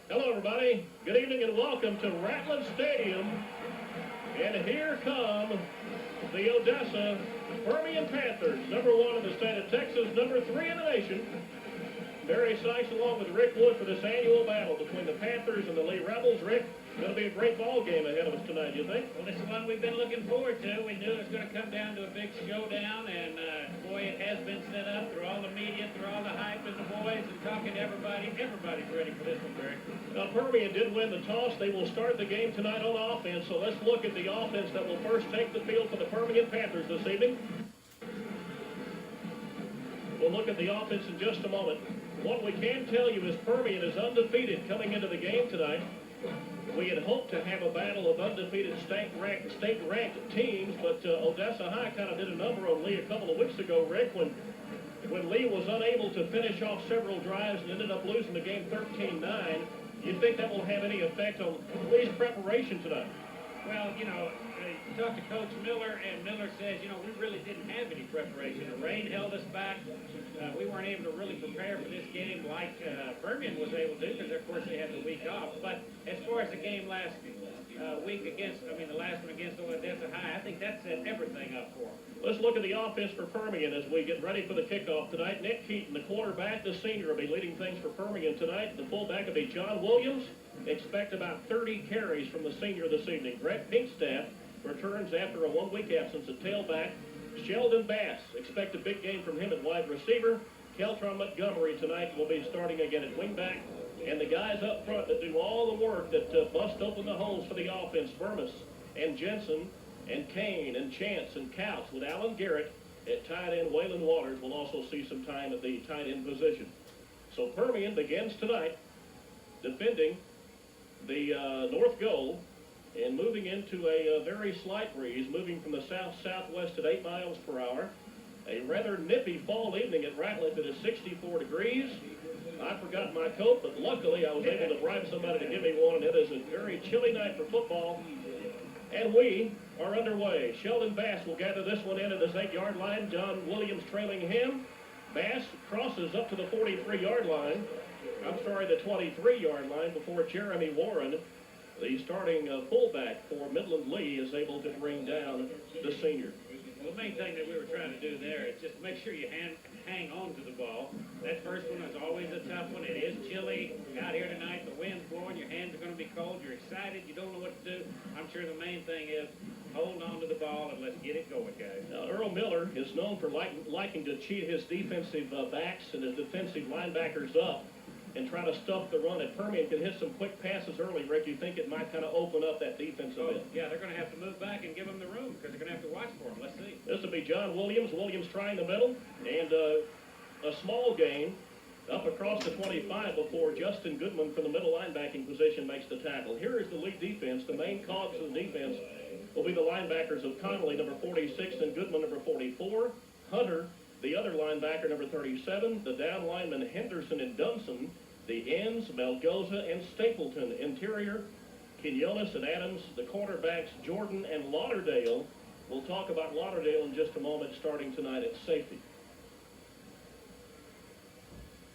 Hello, everybody. Good evening and welcome to Rattler Stadium. And here come the Odessa Permian Panthers, number 1 in the state of Texas, number 3 in the nation. Barry Sykes along with Rick Wood for this annual battle between the Panthers and the Lee Rebels. Rick, it's going to be a great ball game ahead of us tonight, do you think? Well, this is one we've been looking forward to. We knew it was going to come down to a big showdown, and boy, it has been set up through all the media, through all the hype and the boys, and talking to everybody. Everybody's ready for this one, Barry. Permian did win the toss. They will start the game tonight on offense, so let's look at the offense that will first take the field for the Permian Panthers this evening. We'll look at the offense in just a moment. What we can tell you is Permian is undefeated coming into the game tonight. We had hoped to have a battle of undefeated state-ranked teams, but Odessa High kind of did a number on Lee a couple of weeks ago, Rick, when Lee was unable to finish off several drives and ended up losing the game 13-9. You think that will have any effect on Lee's preparation tonight? Well, you know, you talked to Coach Miller, and Miller says, you know, we really didn't have any preparation. The rain held us back. We weren't able to really prepare for this game like Permian was able to, because of course they had the week off. But as far as the game last week against, the last one against Odessa High, I think that set everything up for them. Let's look at the offense for Permian as we get ready for the kickoff tonight. Nick Keaton, the quarterback, the senior, will be leading things for Permian tonight. The fullback will be John Williams. Expect about 30 carries from the senior this evening. Brett Pinkstaff returns after a one-week absence at tailback. Sheldon Bass, expect a big game from him at wide receiver. Keltron Montgomery tonight will be starting again at wingback. And the guys up front that do all the work that bust open the holes for the offense, Vermis and Jensen and Kane and Chance and Couch, with Alan Garrett at tight end. Waylon Waters will also see some time at the tight end position. So Permian begins tonight defending the north goal and moving into a very slight breeze, moving from the south-southwest at 8 miles per hour. A rather nippy fall evening at Ratliff. It is 64 degrees. I forgot my coat, but luckily I was able to bribe somebody to give me one, and it is a very chilly night for football. And we are underway. Sheldon Bass will gather this one in at his 8-yard line. John Williams trailing him. Bass crosses up to the 43-yard line. I'm sorry, the 23-yard line, before Jeremy Warren, the starting fullback for Midland Lee, is able to bring down the senior. Well, the main thing that we were trying to do there is just make sure you hang on to the ball. That first one is always a tough one. It is chilly out here tonight. The wind's blowing. Your hands are going to be cold. You're excited. You don't know what to do. I'm sure the main thing is hold on to the ball and let's get it going, guys. Now, Earl Miller is known for liking to cheat his defensive backs and his defensive linebackers up and try to stuff the run. If Permian can hit some quick passes early, Rick, you think it might kind of open up that defense a bit? Yeah, they're going to have to move back and give them the room because they're going to have to watch for them. Let's see. This will be John Williams. Williams trying the middle, and a small gain up across the 25 before Justin Goodman from the middle linebacking position makes the tackle. Here is the lead defense. The main cogs of the defense will be the linebackers of Connolly, number 46, and Goodman, number 44. Hunter, the other linebacker, number 37. The down linemen, Henderson and Dunson. The ends, Melgoza and Stapleton. Interior, Quinones and Adams. The cornerbacks, Jordan and Lauderdale. We'll talk about Lauderdale in just a moment, starting tonight at safety.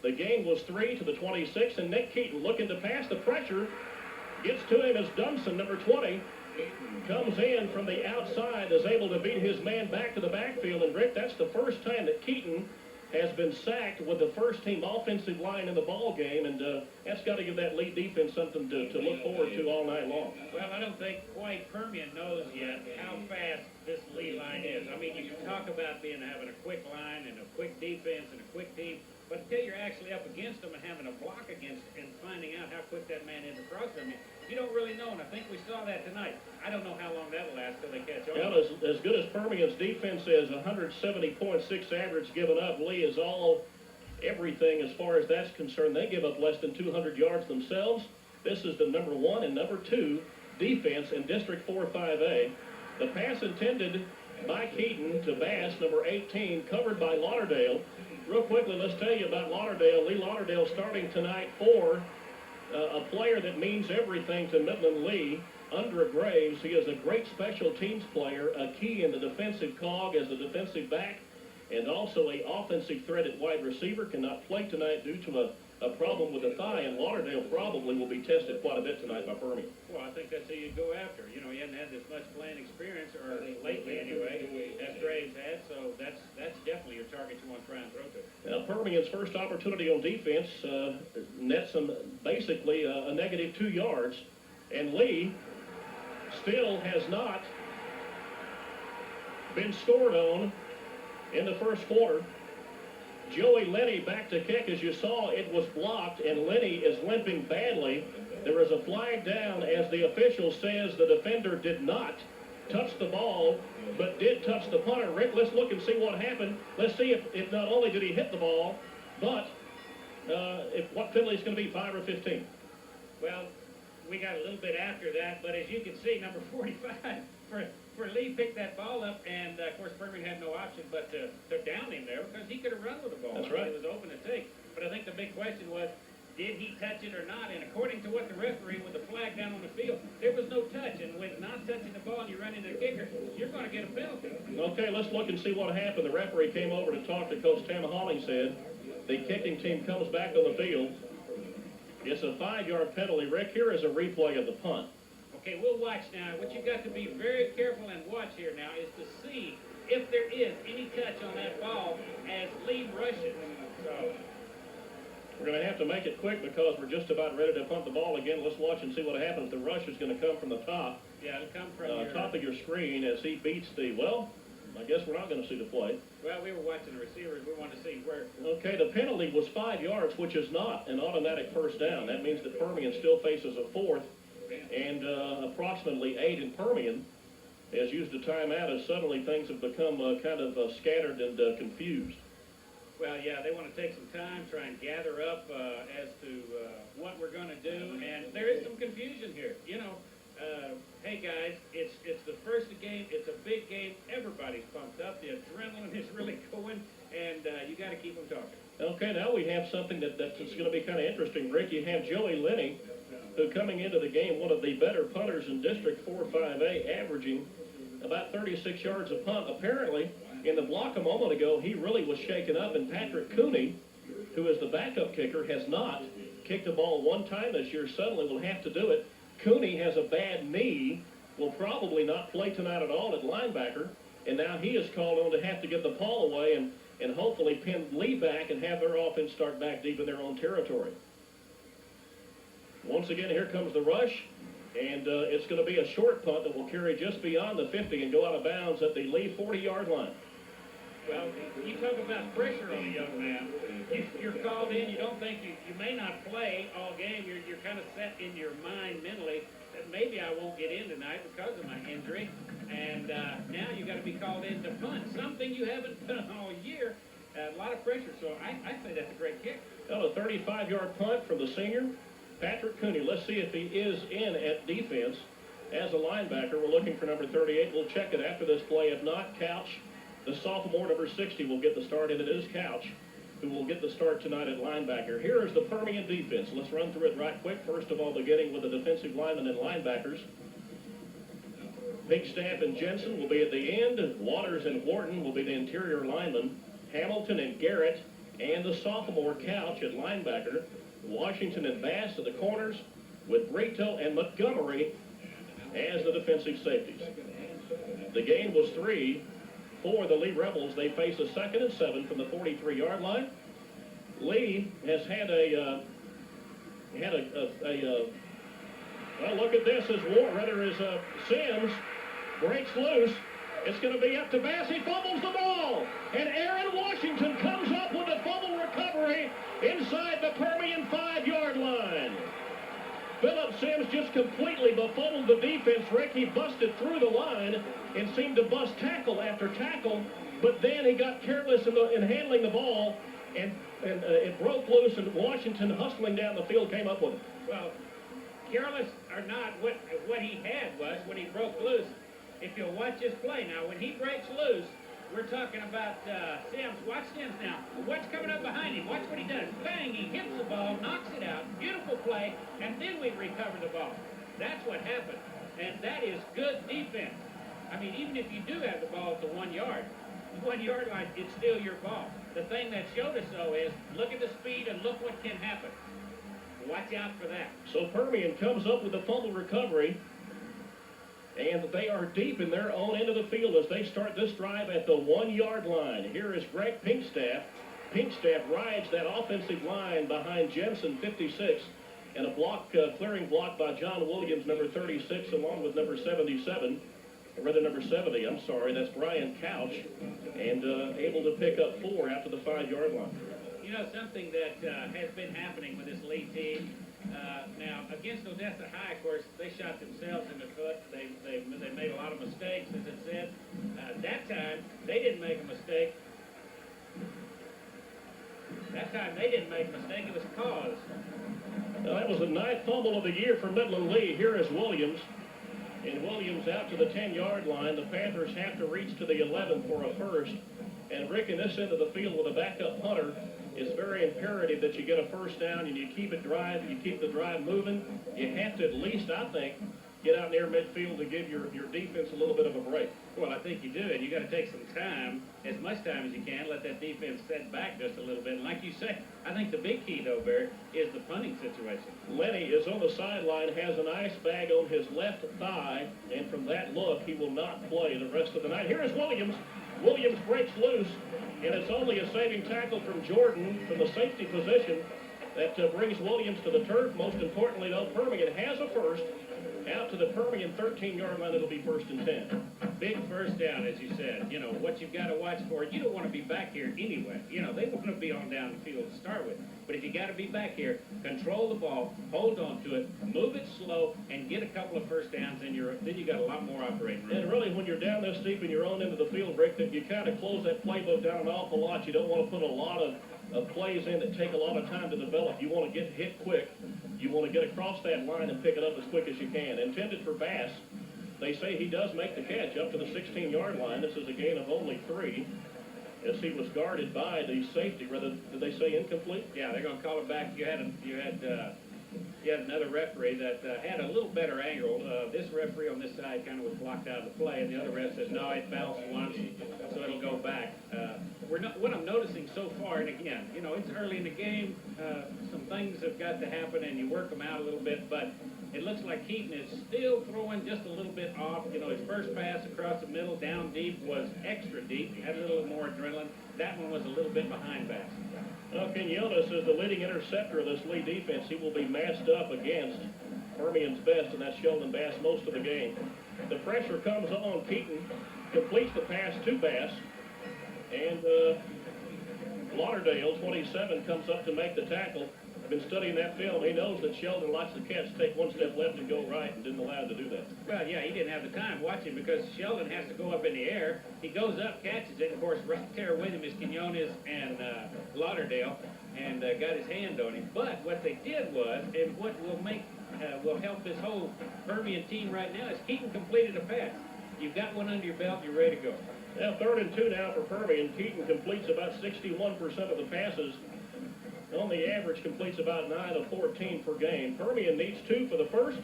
The gain was 3 to the 26, and Nick Keaton looking to pass. The pressure gets to him as Dunson, number 20, comes in from the outside, is able to beat his man back to the backfield. And Rick, that's the first time that Keaton has been sacked with the first-team offensive line in the ball game, and that's got to give that lead defense something to look forward to all night long. Well, I don't think quite Permian knows yet how fast this lead line is. I mean, you can talk about having a quick line and a quick defense and a quick team, but until you're actually up against them and having a block against and finding out how quick that man is across them, you don't really know, and I think we saw that tonight. I don't know how long that'll last till they catch on. Well, as good as Permian's defense is, 170.6 average given up, Lee is everything as far as that's concerned. They give up less than 200 yards themselves. This is the number 1 and number 2 defense in District 4-5A. The pass intended by Keaton to Bass, number 18, covered by Lauderdale. Real quickly, let's tell you about Lauderdale. Lee Lauderdale starting tonight for a player that means everything to Midland Lee, Andra Graves. He is a great special teams player, a key in the defensive cog as a defensive back, and also a offensive threat at wide receiver. Cannot play tonight due to a problem with the thigh, and Lauderdale probably will be tested quite a bit tonight by Permian. Well, I think that's who you go after. You know, he hadn't had this much playing experience, or lately anyway, as Graves had, so that's definitely your target you want to try and throw to. Now, Permian's first opportunity on defense nets them basically a negative 2 yards, and Lee still has not been scored on in the first quarter. Joey Lenny back to kick. As you saw, it was blocked, and Lenny is limping badly. There is a flag down as the official says the defender did not touch the ball, but did touch the punter. Rick, let's look and see what happened. Let's see if not only did he hit the ball, but what penalty is going to be, 5 or 15? Well, we got a little bit after that, but as you can see, number 45 for Lee picked that ball up, and of course Permian had no option but to down him there because he could have run with the ball. That's right. It was open to take. But I think the big question was, did he touch it or not? And according to what the referee with the flag down on the field, there was no touch. And with not touching the ball and you run into the kicker, you're going to get a penalty. Okay, let's look and see what happened. The referee came over to talk to Coach Tam Hollingshead. The kicking team comes back on the field. It's a 5-yard penalty. Rick, here is a replay of the punt. Okay, we'll watch now. What you've got to be very careful and watch here now is to see if there is any touch on that ball as Lee rushes. So we're going to have to make it quick because we're just about ready to punt the ball again. Let's watch and see what happens. The rush is going to come from the top. Yeah, it'll come from top of your screen as he beats the, well, I guess we're not going to see the play. Well, we were watching the receivers. We wanted to see where. Okay, the penalty was 5 yards, which is not an automatic first down. That means that Permian still faces a fourth, and approximately 8 in Permian has used a timeout as suddenly things have become kind of scattered and confused. Well, yeah, they want to take some time, try and gather up as to what we're going to do, and there is some confusion here. You know, hey guys, it's the first game, it's a big game, everybody's pumped up, the adrenaline is really going, and you got to keep them talking. Okay, now we have something that's going to be kind of interesting, Rick. You have Joey Lenny, who coming into the game, one of the better punters in District 4-5A, averaging about 36 yards a punt. Apparently, in the block a moment ago, he really was shaken up, and Patrick Cooney, who is the backup kicker, has not kicked a ball one time this year. Suddenly will have to do it. Cooney has a bad knee, will probably not play tonight at all at linebacker, and now he is called on to have to get the ball away and hopefully pin Lee back and have their offense start back deep in their own territory. Once again, here comes the rush, and it's going to be a short punt that will carry just beyond the 50 and go out of bounds at the Lee 40-yard line. Well, you talk about pressure on a young man. You're called in. You don't think you may not play all game. You're kind of set in your mind mentally that maybe I won't get in tonight because of my injury. And now you got to be called in to punt, something you haven't done all year. A lot of pressure. So I say that's a great kick. Well, a 35-yard punt from the senior, Patrick Cooney. Let's see if he is in at defense as a linebacker. We're looking for number 38. We'll check it after this play. If not, Couch, the sophomore, number 60, will get the start, and it is Couch who will get the start tonight at linebacker. Here is the Permian defense. Let's run through it right quick. First of all, beginning with the defensive linemen and linebackers. Bigstaff and Jensen will be at the end. Waters and Wharton will be the interior linemen. Hamilton and Garrett and the sophomore Couch at linebacker. Washington and Bass at the corners, with Brito and Montgomery as the defensive safeties. The gain was 3 for the Lee Rebels. They face a 2nd and 7 from the 43-yard line. Lee has had well, look at this as Sims breaks loose. It's going to be up to Bass. He fumbles the ball. And Aaron Washington comes up with a fumble recovery inside the Permian 5-yard line. Philip Sims just completely befuddled the defense, Rick. He busted through the line and seemed to bust tackle after tackle, but then he got careless in handling the ball, and it broke loose, and Washington, hustling down the field, came up with it. Well, careless or not, what he had was, when he broke loose, if you'll watch his play now, when he breaks loose, we're talking about Sims. Watch Sims now. What's coming up behind him? Watch what he does. Bang, he hits the ball, knocks it out. Beautiful play, and then we recover the ball. That's what happened, and that is good defense. I mean, even if you do have the ball at the 1 yard, 1 yard line, it's still your ball. The thing that showed us, though, is look at the speed and look what can happen. Watch out for that. So Permian comes up with a fumble recovery, and they are deep in their own end of the field as they start this drive at the 1 yard line. Here is Greg Pinkstaff. Pinkstaff rides that offensive line behind Jensen, 56, and a clearing block by John Williams, number 36, along with number 77. Or rather, number 70, I'm sorry, that's Brian Couch, and able to pick up 4 after the 5 yard line. You know, something that has been happening with this lead team, now, against Odessa High, of course, they shot themselves in the foot. They made a lot of mistakes, as it said. That time, they didn't make a mistake. That time, they didn't make a mistake. It was caused. Now, that was the 9th fumble of the year for Midland Lee. Here is Williams. And Williams out to the 10 yard line. The Panthers have to reach to the 11 for a first. And Rick, in this end of the field with a backup punter, it's very imperative that you get a first down and you keep the drive moving. You have to at least, I think, get out near midfield to give your defense a little bit of a break. Well, I think you do, and you got to take some time, as much time as you can, let that defense set back just a little bit. And like you say, I think the big key, though, Barry, is the punting situation. Lenny is on the sideline, has an ice bag on his left thigh, and from that look, he will not play the rest of the night. Here is Williams. Williams breaks loose, and it's only a saving tackle from Jordan from the safety position that brings Williams to the turf. Most importantly, though, Permian has a first. Out to the Permian 13 yard line, it'll be 1st and 10. Big first down, as you said. You know, what you've got to watch for, you don't want to be back here anyway. You know, they want to be on down the field to start with. But if you got to be back here, control the ball, hold on to it, move it slow, and get a couple of first downs, and then you got a lot more operating room. And really, when you're down this deep in your own end of the field, Rick, that you kind of close that playbook down an awful lot. You don't want to put a lot of plays in that take a lot of time to develop. You want to get hit quick. You want to get across that line and pick it up as quick as you can. Intended for Bass. They say he does make the catch up to the 16 yard line. This is a gain of only 3 as he was guarded by the safety. Rather, did they say incomplete? Yeah, they're going to call it back. You had another referee that had a little better angle. This referee on this side kind of was blocked out of the play, and the other ref says, no, it bounced once, so it'll go back. What I'm noticing so far, and again, you know, it's early in the game, some things have got to happen, and you work them out a little bit, but it looks like Keaton is still throwing just a little bit off. You know, his first pass across the middle, down deep, was extra deep. He had a little more adrenaline. That one was a little bit behind Bass. Now, Quinones is the leading interceptor of this lead defense. He will be masked up against Permian's best, and that's Sheldon Bass most of the game. The pressure comes on. Keaton completes the pass to Bass, and Lauderdale, 27, comes up to make the tackle. Been studying that film. He knows that Sheldon likes the catch, take one step left and go right, and didn't allow him to do that. Well, yeah, he didn't have the time watching because Sheldon has to go up in the air. He goes up, catches it. Of course, right there with him is Quinones and Lauderdale, and got his hand on him. But what they did was, and what will help this whole Permian team right now, is Keaton completed a pass. You've got one under your belt, you're ready to go. Now, 3rd and 2 now for Permian. Keaton completes about 61% of the passes. On the average, completes about 9 of 14 per game. Permian needs 2 for the first.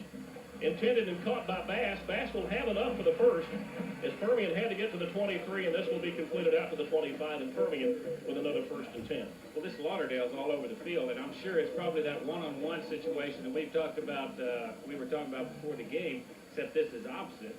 Intended and caught by Bass. Bass will have enough for the first, as Permian had to get to the 23, and this will be completed out to the 25, and Permian with another 1st and 10. Well, this Lauderdale's all over the field, and I'm sure it's probably that one-on-one situation that we've talked about, we were talking about before the game, except this is opposite.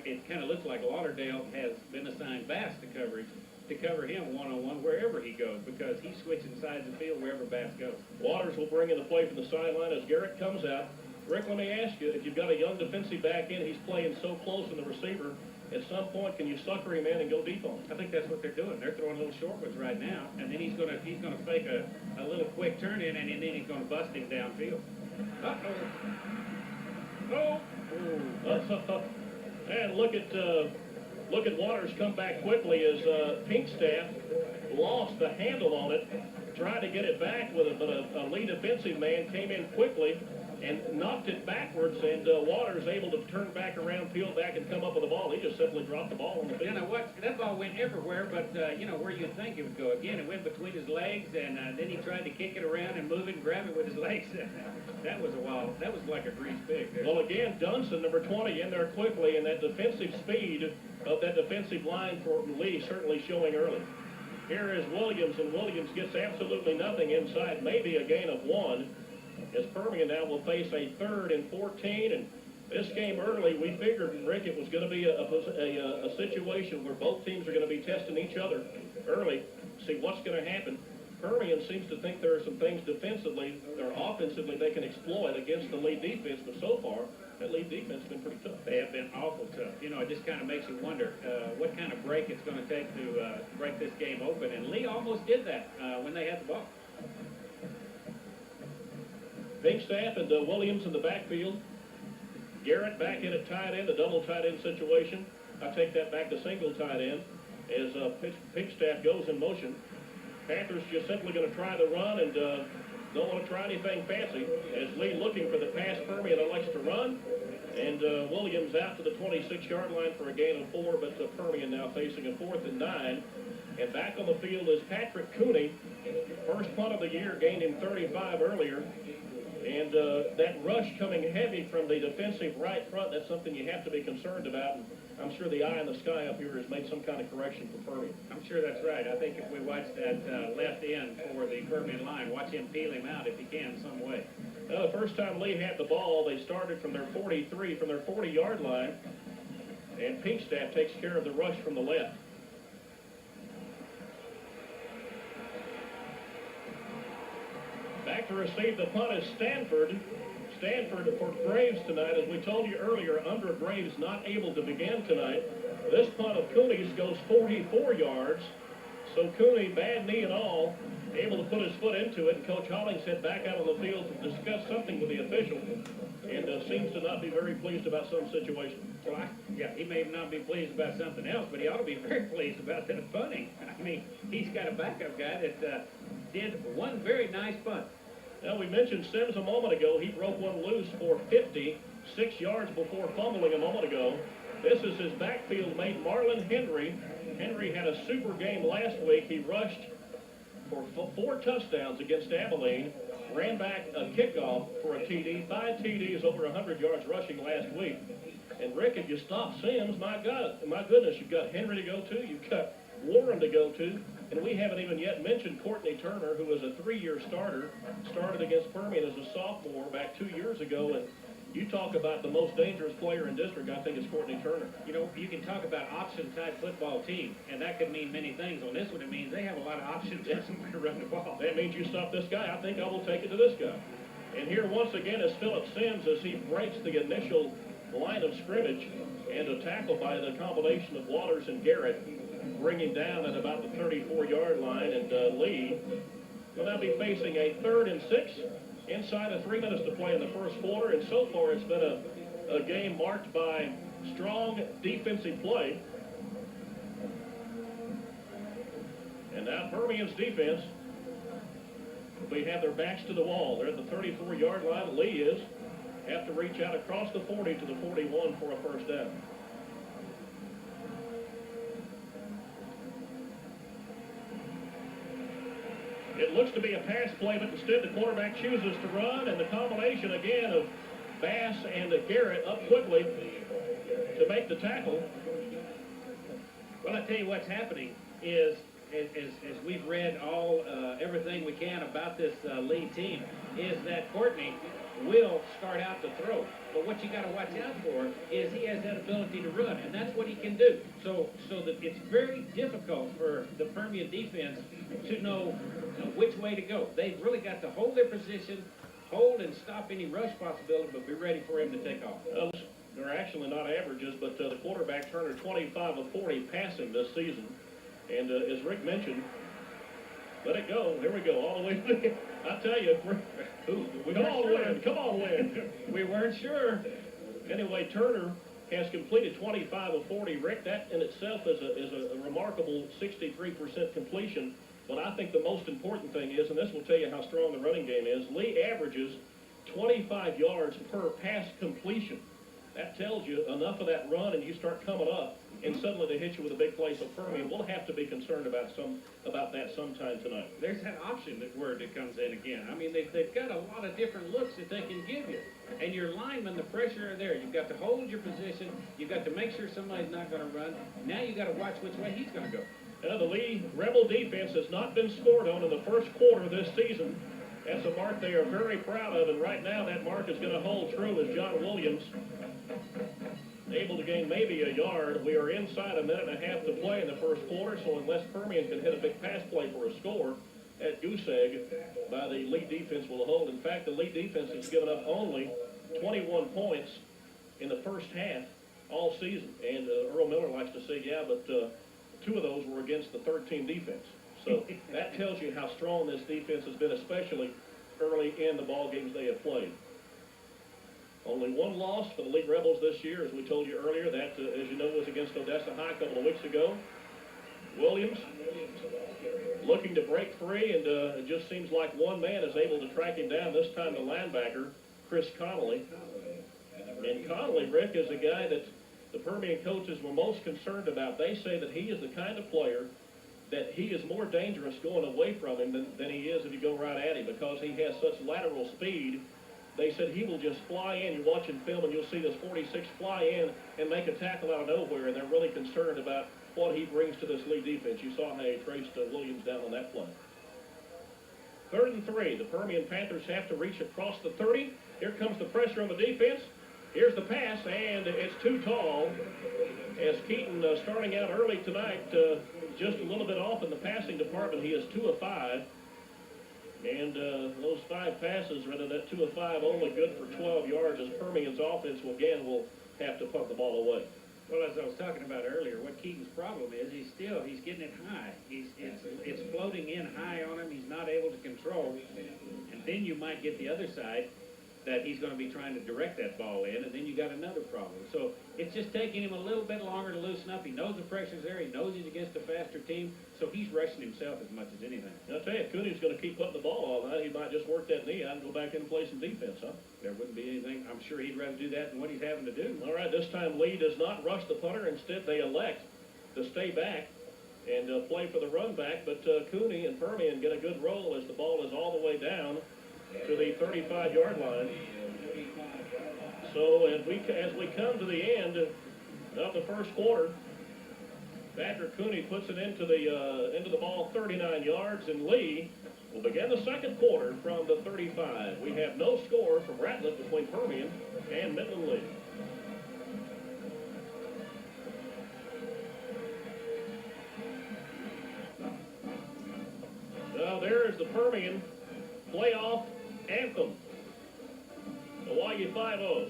It kind of looks like Lauderdale has been assigned Bass to cover him one-on-one wherever he goes, because he's switching sides of the field wherever Bass goes. Waters will bring in the play from the sideline as Garrett comes out. Rick, let me ask you, if you've got a young defensive back in, he's playing so close in the receiver, at some point, can you sucker him in and go deep on him? I think that's what they're doing. They're throwing little short ones right now, and then he's gonna fake a little quick turn in, and then he's gonna bust him downfield. And look at Waters come back quickly as Pinkstaff lost the handle on it tried to get it back with it, but a lead defensive man came in quickly and knocked it backwards, and Waters able to turn back around, peel back, and come up with the ball. He just simply dropped the ball on the field. You know what? That ball went everywhere, but you know where you'd think it would go. Again, it went between his legs, and then he tried to kick it around and move it and grab it with his legs. That was a wild. That was like a grease pig there. Well, again, Dunson, number 20, in there quickly, and that defensive speed of that defensive line for Lee certainly showing early. Here is Williams, and Williams gets absolutely nothing inside, maybe a gain of 1. As Permian now will face a 3rd and 14, and this game early, we figured, Rick, it was going to be a situation where both teams are going to be testing each other early, see what's going to happen. Permian seems to think there are some things defensively or offensively they can exploit against the lead defense, but so far, that lead defense has been pretty tough. They have been awful tough. You know, it just kind of makes you wonder what kind of break it's going to take to break this game open, and Lee almost did that when they had the ball. Bigstaff and Williams in the backfield. Garrett back in at tight end, a double tight end situation. I take that back to single tight end as Bigstaff goes in motion. Panthers just simply going to try the run and don't want to try anything fancy. As Lee looking for the pass, Permian elects to run. And Williams out to the 26-yard line for a gain of 4, but Permian now facing a 4th and 9. And back on the field is Patrick Cooney. First punt of the year, gained him 35 earlier. And that rush coming heavy from the defensive right front, that's something you have to be concerned about. And I'm sure the eye in the sky up here has made some kind of correction for Permian. I'm sure that's right. I think if we watch that left end for the Permian line, watch him peel him out if he can some way. The first time Lee had the ball, they started from their 43, from their 40-yard line. And Pinkstaff takes care of the rush from the left. Back to receive the punt is Stanford. Stanford for Graves tonight. As we told you earlier, under Graves not able to begin tonight. This punt of Cooney's goes 44 yards. So Cooney, bad knee and all, able to put his foot into it. And Coach Hollingshead back out on the field to discuss something with the official. And seems to not be very pleased about some situation. Well, yeah, he may not be pleased about something else, but he ought to be very pleased about that punting. I mean, he's got a backup guy that did one very nice punt. Now, we mentioned Sims a moment ago. He broke one loose for 56 yards before fumbling a moment ago. This is his backfield mate, Marlon Henry. Henry had a super game last week. He rushed for 4 touchdowns against Abilene, ran back a kickoff for a TD, 5 TDs, over 100 yards rushing last week. And Rick, if you stop Sims, my goodness, you've got Henry to go to, you've got Warren to go to, and we haven't even yet mentioned Courtney Turner, who was a 3-year starter, started against Permian as a sophomore back 2 years ago, and you talk about the most dangerous player in district, I think it's Courtney Turner. You know, you can talk about option-type football team, and that could mean many things. On this one, it means they have a lot of options for somebody to run the ball. That means you stop this guy, I think I will take it to this guy. And here once again is Phillip Sims as he breaks the initial line of scrimmage, and a tackle by the combination of Waters and Garrett, bringing down at about the 34-yard line, and Lee will now be facing a 3rd and 6 inside of 3 minutes to play in the first quarter, and so far it's been a game marked by strong defensive play. And now Permian's defense, they have their backs to the wall. They're at the 34-yard line. Lee is. Have to reach out across the 40 to the 41 for a first down. It looks to be a pass play, but instead the quarterback chooses to run, and the combination again of Bass and Garrett up quickly to make the tackle. Well, I tell you what's happening is, as we've read everything we can about this lead team, is that Courtney will start out to throw. But what you got to watch out for is he has that ability to run, and that's what he can do. So that it's very difficult for the Permian defense to know which way to go. They've really got to hold their position, hold and stop any rush possibility, but be ready for him to take off. They're actually not averages, but the quarterback Turner 25 of 40 passing this season. And as Rick mentioned, let it go. Here we go, all the way. I tell you, come on, win. We weren't sure. Anyway, Turner has completed 25 of 40. Rick, that in itself is a remarkable 63% completion. But I think the most important thing is, and this will tell you how strong the running game is, Lee averages 25 yards per pass completion. That tells you enough of that run, and you start coming up, and suddenly they hit you with a big play. So Permian will have to be concerned about that sometime tonight. There's that option word that comes in again. I mean, they've got a lot of different looks that they can give you. And your linemen, the pressure are there. You've got to hold your position. You've got to make sure somebody's not going to run. Now you've got to watch which way he's going to go. The Lee Rebel defense has not been scored on in the first quarter this season. That's a mark they are very proud of, and right now that mark is going to hold true as John Williams able to gain maybe a yard. We are inside a minute and a half to play in the first quarter, so unless Permian can hit a big pass play for a score, that goose egg by the Lee defense will hold. In fact, the Lee defense has given up only 21 points in the first half all season. And Earl Miller likes to say, yeah, but two of those were against the third-team defense. So that tells you how strong this defense has been, especially early in the ball games they have played. Only one loss for the Lee Rebels this year, as we told you earlier. That, as you know, was against Odessa High a couple of weeks ago. Williams looking to break free, and it just seems like one man is able to track him down, this time the linebacker, Chris Connolly. And Connolly, Rick, is a guy that the Permian coaches were most concerned about. They say that he is the kind of player that he is more dangerous going away from him than he is if you go right at him, because he has such lateral speed. They said he will just fly in. You're watching film and you'll see this 46 fly in and make a tackle out of nowhere, and they're really concerned about what he brings to this Lee defense. You saw how he traced Williams down on that play. 3rd and 3. The Permian Panthers have to reach across the 30. Here comes the pressure on the defense. Here's the pass, and it's too tall. As Keaton starting out early tonight, just a little bit off in the passing department. He is 2 of 5. And those 5 passes, rather that 2 of 5, only good for 12 yards, as Permian's offense will have to punt the ball away. Well, as I was talking about earlier, what Keaton's problem is, he's getting it high. It's floating in high on him. He's not able to control. And then you might get the other side that he's going to be trying to direct that ball in, and then you got another problem. So it's just taking him a little bit longer to loosen up. He knows the pressure's there. He knows he's against a faster team, so he's rushing himself as much as anything. I'll tell you, Cooney's going to keep putting the ball all night. He might just work that knee out and go back in and play some defense, huh? There wouldn't be anything. I'm sure he'd rather do that than what he's having to do. All right, this time Lee does not rush the punter. Instead, they elect to stay back and play for the run back. But Cooney and Permian get a good roll as the ball is all the way down to the 35-yard line. So as we come to the end of the first quarter, Patrick Cooney puts it into the ball 39 yards, and Lee will begin the second quarter from the 35. We have no score from Ratliff between Permian and Midland Lee. Now there is the Permian playoff anthem. Hawaii 5-0.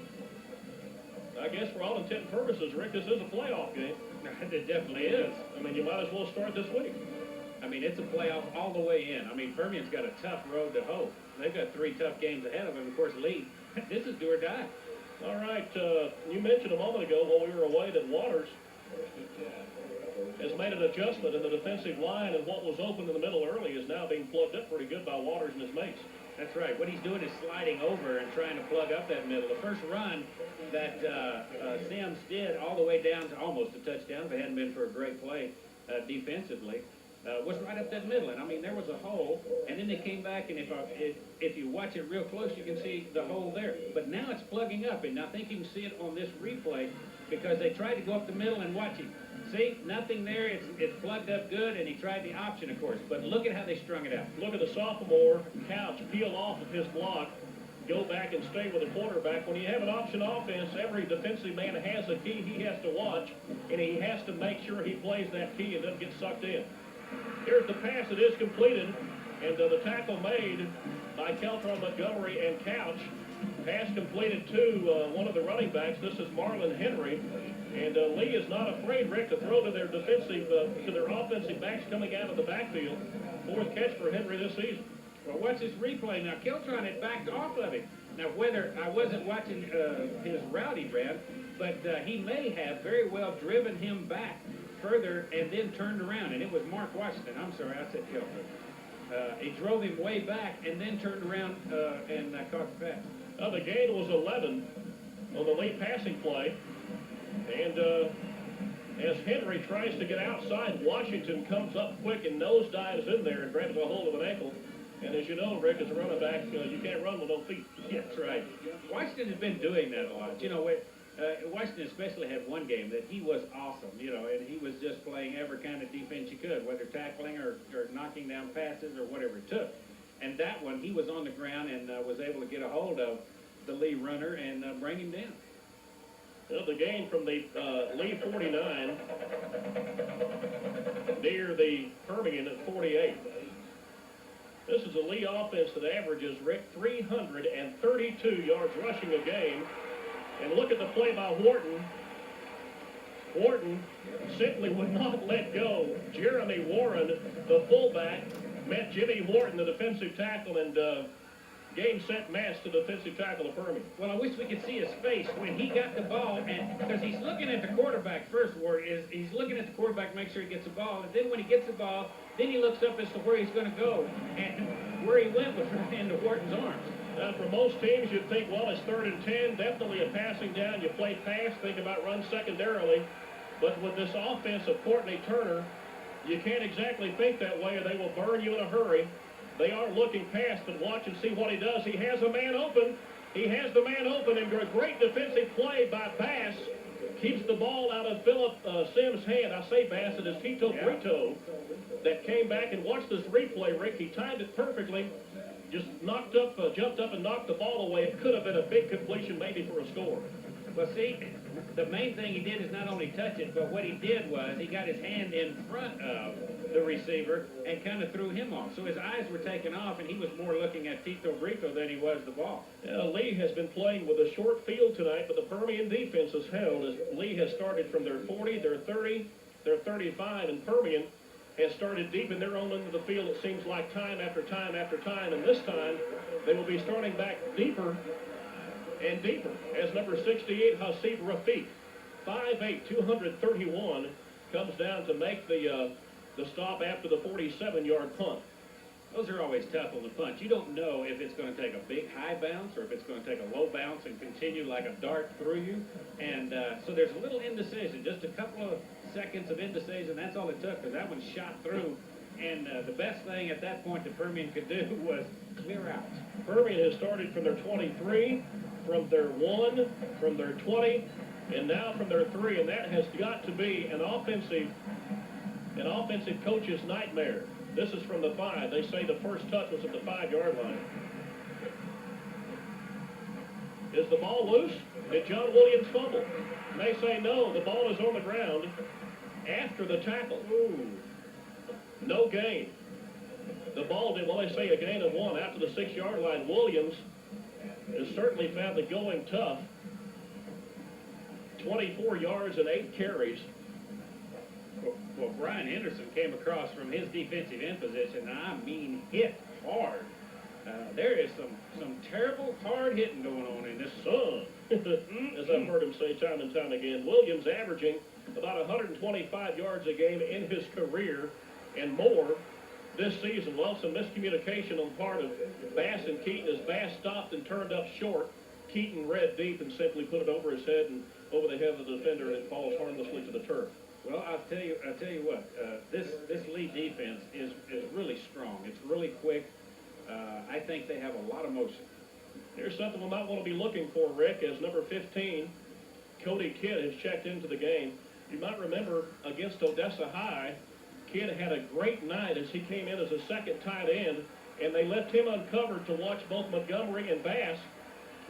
I guess for all intent and purposes, Rick, this is a playoff game. It definitely is. I mean, you might as well start this week. I mean, it's a playoff all the way in. I mean, Permian's got a tough road to hoe. They've got 3 tough games ahead of them. Of course, Lee, this is do or die. All right, you mentioned a moment ago while we were away that Waters has made an adjustment in the defensive line, and what was open in the middle early is now being plugged up pretty good by Waters and his mates. That's right. What he's doing is sliding over and trying to plug up that middle. The first run that Sims did all the way down to almost a touchdown, if it hadn't been for a great play defensively, was right up that middle. And, I mean, there was a hole, and then they came back, and if you watch it real close, you can see the hole there. But now it's plugging up, and I think you can see it on this replay because they tried to go up the middle and watch him. See, nothing there. It's plugged up good, and he tried the option, of course. But look at how they strung it out. Look at the sophomore Couch peel off of his block, go back and stay with the quarterback. When you have an option offense, every defensive man has a key he has to watch, and he has to make sure he plays that key and doesn't get sucked in. Here's the pass that is completed, and the tackle made by Keltron, Montgomery, and Couch. Pass completed to one of the running backs. This is Marlon Henry. And Lee is not afraid, Rick, to throw to their offensive backs coming out of the backfield. 4th catch for Henry this season. Well, watch this replay. Now, Keltron had backed off of him. Now, whether I wasn't watching his route he ran, but he may have very well driven him back further and then turned around, and it was Mark Washington. I'm sorry, I said Kelfer. He drove him way back and then turned around and caught the pass. The gain was 11 on the late passing play. And as Henry tries to get outside, Washington comes up quick and nosedives in there and grabs a hold of an ankle. And as you know, Rick, as a running back, you can't run with no feet. Yeah, that's right. Washington has been doing that a lot. You know, Washington especially had one game that he was awesome, you know, and he was just playing every kind of defense you could, whether tackling or knocking down passes or whatever it took. And that one, he was on the ground and was able to get a hold of the Lee runner and bring him down. Well, the gain from the Lee 49 near the Permian at 48. This is a Lee offense that averages, Rick, 332 yards rushing a game. And look at the play by Wharton. Wharton simply would not let go. Jeremy Warren, the fullback, met Jimmy Wharton, the defensive tackle, and game, set, match to defensive tackle of Permian. Well, I wish we could see his face when he got the ball, and because he's looking at the quarterback first, he's looking at the quarterback to make sure he gets the ball, and then when he gets the ball, then he looks up as to where he's going to go, and where he went was right into Wharton's arms. For most teams, you'd think, well, it's 3rd and 10, definitely a passing down. You play pass, think about run secondarily. But with this offense of Courtney Turner, you can't exactly think that way, or they will burn you in a hurry. They are looking past, but watch and see what he does. He has a man open. He has the man open, and a great defensive play by Bass. Keeps the ball out of Philip Sims' hand. I say Bass, it is Tito Brito that came back, and watch this replay, Rick. He timed it perfectly. Just jumped up and knocked the ball away. It could have been a big completion, maybe for a score. Well, see, the main thing he did is not only touch it, but what he did was he got his hand in front of the receiver and kind of threw him off. So his eyes were taken off, and he was more looking at Tito Brito than he was the ball. Lee has been playing with a short field tonight, but the Permian defense has held as Lee has started from their 40, their 30, their 35, and Permian has started deep in their own end of the field, it seems like, time after time after time, and this time they will be starting back deeper and deeper as number 68, Hasib Rafiq, 5'8", 231, comes down to make the stop after the 47-yard punt. Those are always tough on the punch. You don't know if it's going to take a big high bounce or if it's going to take a low bounce and continue like a dart through you. And so there's a little indecision, just a couple of seconds of indecision. That's all it took, because that one shot through. And the best thing at that point that Permian could do was clear out. Permian has started from their 23, from their 1, from their 20, and now from their 3, and that has got to be an offensive coach's nightmare. This is from the 5. They say the first touch was at the 5-yard line. Is the ball loose? Did John Williams fumble? And they say no, the ball is on the ground after the tackle. Ooh. No gain. The ball did, well, they say a gain of 1 after the 6-yard line. Williams has certainly found the going tough. 24 yards and 8 carries. Well, Brian Henderson came across from his defensive end position, and I mean hit hard. There is some terrible hard hitting going on in this sun. As I've heard him say time and time again. Williams averaging about 125 yards a game in his career and more this season. Well, some miscommunication on the part of Bass and Keaton as Bass stopped and turned up short. Keaton read deep and simply put it over his head and over the head of the defender, and it falls harmlessly to the turf. Well, I'll tell you what. This Lee defense is really strong. It's really quick. I think they have a lot of motion. Here's something we might want to be looking for, Rick, as number 15, Cody Kidd, has checked into the game. You might remember against Odessa High, Kidd had a great night as he came in as a second tight end, and they left him uncovered to watch both Montgomery and Bass.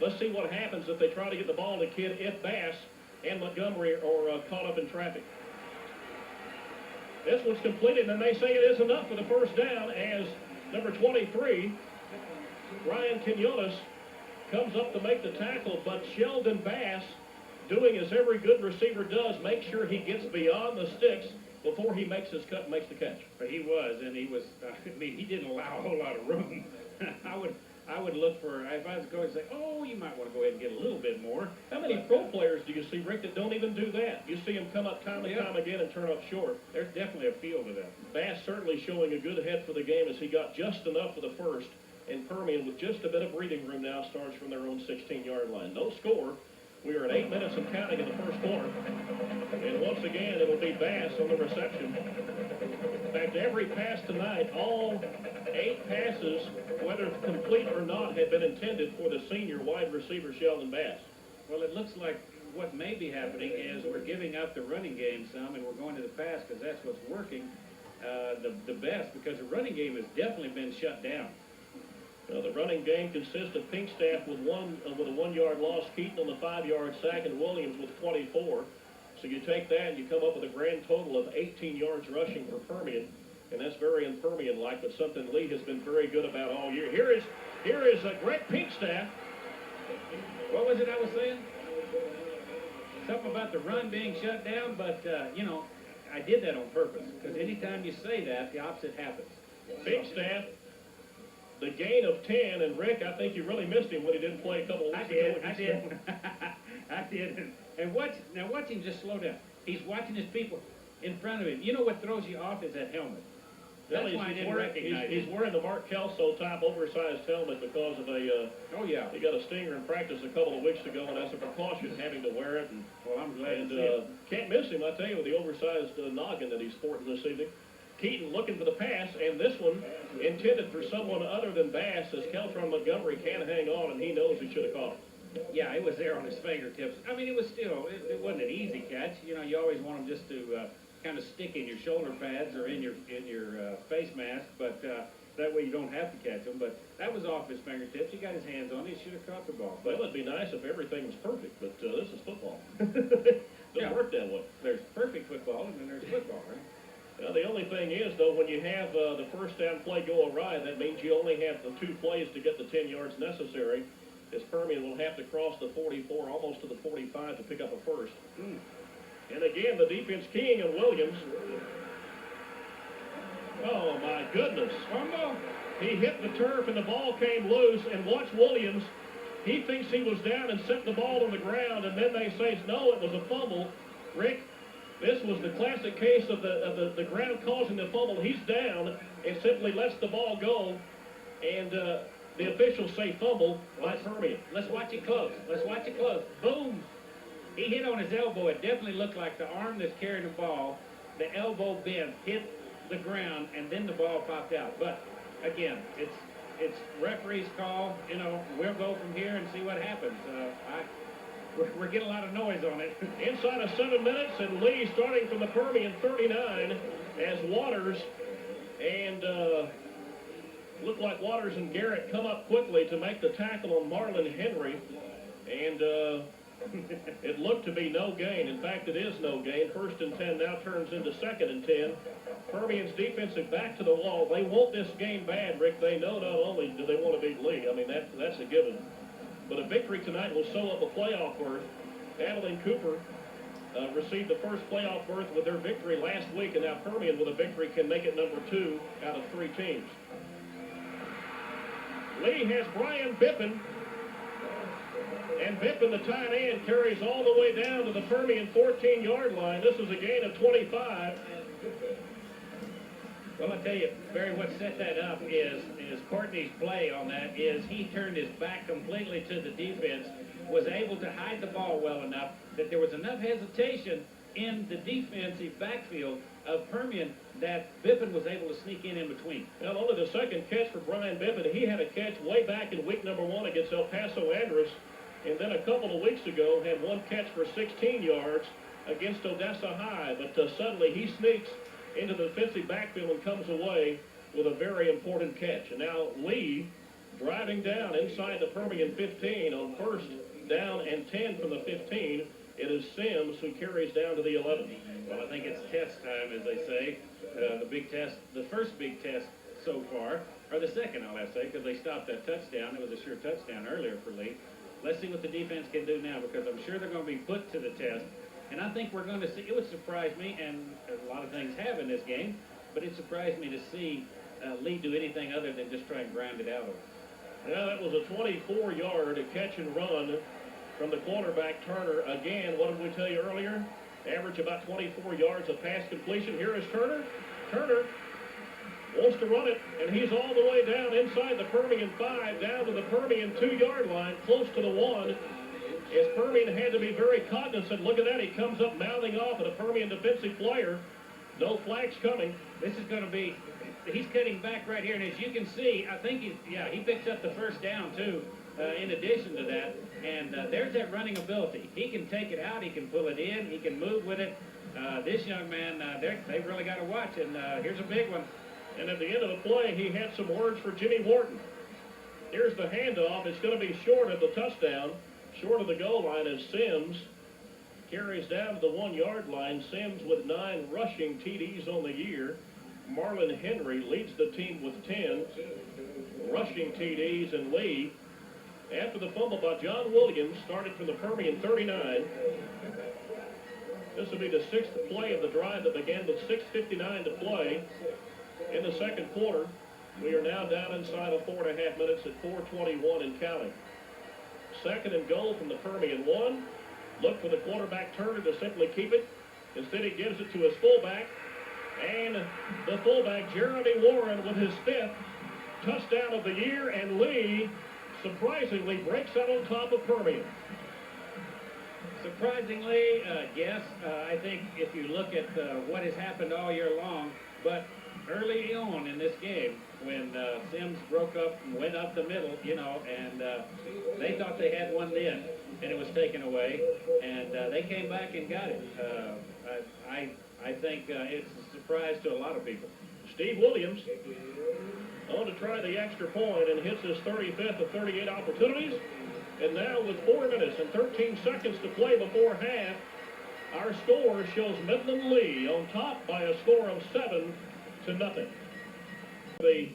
Let's see what happens if they try to get the ball to Kidd if Bass and Montgomery are caught up in traffic. This one's completed, and they say it is enough for the first down as number 23, Ryan Quinones, comes up to make the tackle, but Sheldon Bass, doing as every good receiver does, make sure he gets beyond the sticks before he makes his cut and makes the catch. But he was, and he was, I mean, he didn't allow a whole lot of room. I would look for, if I was going to say, oh, you might want to go ahead and get a little bit more. How many pro players do you see, Rick, that don't even do that? You see them come up time and time again and turn up short. There's definitely a feel to that. Bass certainly showing a good head for the game as he got just enough for the first. And Permian, with just a bit of breathing room now, starts from their own 16-yard line. No score. We are at 8 minutes and counting in the first quarter. And once again, it'll be Bass on the reception. In fact, every pass tonight, all 8 passes, whether complete or not, have been intended for the senior wide receiver Sheldon Bass. Well, it looks like what may be happening is we're giving up the running game some, and we're going to the pass because that's what's working the best, because the running game has definitely been shut down. Well, the running game consists of Pinkstaff with a 1-yard loss, Keaton on the 5-yard sack, and Williams with 24. So you take that and you come up with a grand total of 18 yards rushing for Permian, and that's very un-Permian-like, but something Lee has been very good about all year. Here is Greg Pinkstaff. What was it I was saying? Something about the run being shut down, but, you know, I did that on purpose, because anytime you say that, the opposite happens. Pinkstaff, the gain of 10, and Rick, I think you really missed him when he didn't play a couple of weeks ago. I did. I did. And watch him just slow down. He's watching his people in front of him. You know what throws you off is that helmet. That's why I didn't recognize he's wearing the Mark Kelso type oversized helmet because of a, oh yeah, he got a stinger in practice a couple of weeks ago, and that's a precaution having to wear it. And, well, I'm glad and to see it. Can't miss him, I tell you, with the oversized noggin that he's sporting this evening. Keaton looking for the pass, and this one intended for someone other than Bass, as Keltron Montgomery can't hang on, and he knows he should have caught it. Yeah, it was there on his fingertips. I mean, it was still, it wasn't an easy catch. You know, you always want them just to kind of stick in your shoulder pads or in your face mask, but that way you don't have to catch them. But that was off his fingertips. He got his hands on it. He should have caught the ball. Well, it'd be nice if everything was perfect, but this is football. Doesn't work that way. There's perfect football, and then there's football, right? Now, the only thing is, though, when you have the first down play go awry, that means you only have the 2 plays to get the 10 yards necessary, as Permian will have to cross the 44, almost to the 45, to pick up a first. And again, the defense keying on Williams. Oh, my goodness. Fumble. He hit the turf, and the ball came loose, and watch Williams. He thinks he was down and set the ball on the ground, and then they say, no, it was a fumble. Rick, this was the classic case of the ground causing the fumble. He's down and simply lets the ball go, and the officials say fumble by Permian. Let's watch it close. Let's watch it close. Boom. He hit on his elbow. It definitely looked like the arm that's carrying the ball, the elbow bent, hit the ground, and then the ball popped out. But, again, it's referee's call. You know, we'll go from here and see what happens. We're getting a lot of noise on it. Inside of 7 minutes, and Lee starting from the Permian 39 as Waters and look like Waters and Garrett come up quickly to make the tackle on Marlon Henry, and it looked to be no gain. In fact, it is no gain. 1st and 10 now turns into 2nd and 10. Permian's defensive back to the wall. They want this game bad, Rick. They know not only do they want to beat Lee. I mean, that's a given. But a victory tonight will sew up a playoff berth. Adeline Cooper received the first playoff berth with their victory last week, and now Permian with a victory can make it number 2 out of 3 teams. Lee has Brian Bippen, and Bippen, the tight end, carries all the way down to the Permian 14-yard line. This is a gain of 25. Well, I tell you, Barry, what set that up is Courtney's play on that is he turned his back completely to the defense, was able to hide the ball well enough that there was enough hesitation in the defensive backfield of Permian that Bippen was able to sneak in between. Now, only the second catch for Brian Bippen. He had a catch way back in week number 1 against El Paso Andrus, and then a couple of weeks ago had 1 catch for 16 yards against Odessa High. But suddenly he sneaks into the defensive backfield and comes away with a very important catch. And now Lee driving down inside the Permian 15 on 1st down and 10 from the 15. It is Sims who carries down to the 11. Well, I think it's test time, as they say. The big test, the first big test so far, or the second, I'll have to say, because they stopped that touchdown. It was a sure touchdown earlier for Lee. Let's see what the defense can do now, because I'm sure they're going to be put to the test. And I think we're going to see, it would surprise me, and a lot of things have in this game, but it surprised me to see Lee do anything other than just try and grind it out of him. Yeah, that was a 24-yard catch and run from the quarterback, Turner. Again, what did we tell you earlier? Average about 24 yards of pass completion. Here is Turner. Turner wants to run it, and he's all the way down inside the Permian 5, down to the Permian 2-yard line, close to the 1. As Permian had to be very cognizant. Look at that. He comes up mouthing off at a Permian defensive player. No flags coming. This is going to be, he's cutting back right here, and as you can see, I think he picks up the first down, too, in addition to that. And there's that running ability. He can take it out. He can pull it in. He can move with it. This young man, they've really got to watch, and here's a big one. And at the end of the play, he had some words for Jimmy Wharton. Here's the handoff. It's going to be short of the touchdown, short of the goal line as Sims carries down to the 1-yard line. Sims with 9 rushing TDs on the year. Marlon Henry leads the team with 10 rushing TDs, and Lee, after the fumble by John Williams, started from the Permian 39. This will be the 6th play of the drive that began with 6:59 to play in the second quarter. We are now down inside of 4.5 minutes at 4:21 and counting. Second and goal from the Permian 1. Look for the quarterback Turner to simply keep it. Instead, he gives it to his fullback. And the fullback, Jeremy Warren, with his 5th touchdown of the year. And Lee, surprisingly, breaks out on top of Permian. Surprisingly, yes. I think if you look at what has happened all year long, but early on in this game, when Sims broke up and went up the middle, and they thought they had one then, and it was taken away, and they came back and got it. I think it's a surprise to a lot of people. Steve Williams on to try the extra point and hits his 35th of 38 opportunities. And now with 4 minutes and 13 seconds to play before half, our score shows Midland Lee on top by a score of 7-0. The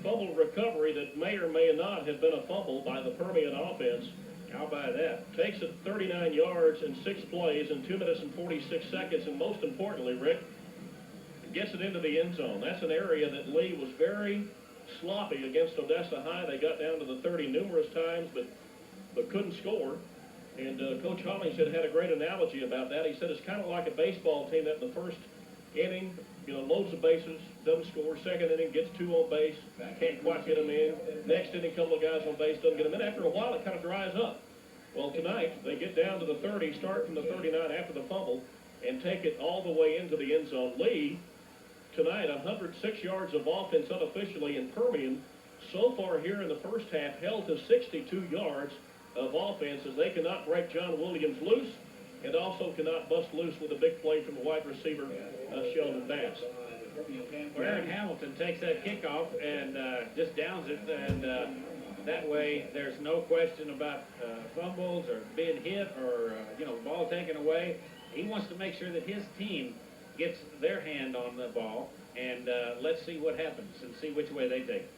fumble recovery that may or may not have been a fumble by the Permian offense. How about that? Takes it 39 yards in 6 plays in 2 minutes and 46 seconds. And most importantly, Rick, gets it into the end zone. That's an area that Lee was very sloppy against Odessa High. They got down to the 30 numerous times, but couldn't score. And Coach Hollingshead had a great analogy about that. He said it's kind of like a baseball team that in the first inning, loads of bases, doesn't score. Second inning, gets 2 on base, can't quite get them in. Next inning, a couple of guys on base, doesn't get them in. After a while, it kind of dries up. Well, tonight, they get down to the 30, start from the 39 after the fumble, and take it all the way into the end zone. Lee, tonight, 106 yards of offense unofficially in Permian. So far here in the first half, held to 62 yards of offense as they cannot break John Williams loose and also cannot bust loose with a big play from the wide receiver, Sheldon Bass. Aaron Hamilton takes that kickoff and just downs it, and that way there's no question about fumbles or being hit or, ball taken away. He wants to make sure that his team gets their hand on the ball, and let's see what happens and see which way they take it.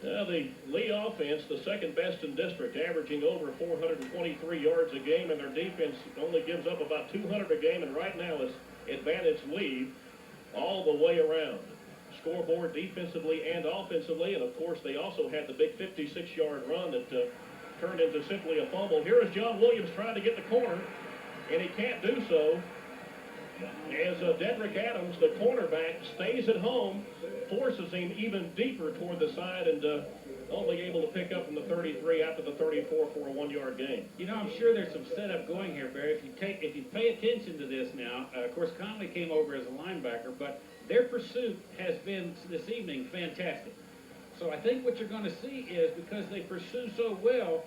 The Lee offense, the second best in district, averaging over 423 yards a game, and their defense only gives up about 200 a game, and right now it's advantage Lee all the way around. Scoreboard defensively and offensively, and of course they also had the big 56-yard run that turned into simply a fumble. Here is John Williams trying to get the corner, and he can't do so. As Dedrick Adams, the cornerback, stays at home, forces him even deeper toward the side, and only able to pick up from the 33 after the 34 for a 1-yard gain. I'm sure there's some setup going here, Barry. If you pay attention to this now, of course Conley came over as a linebacker, but their pursuit has been this evening fantastic. So I think what you're going to see is, because they pursue so well,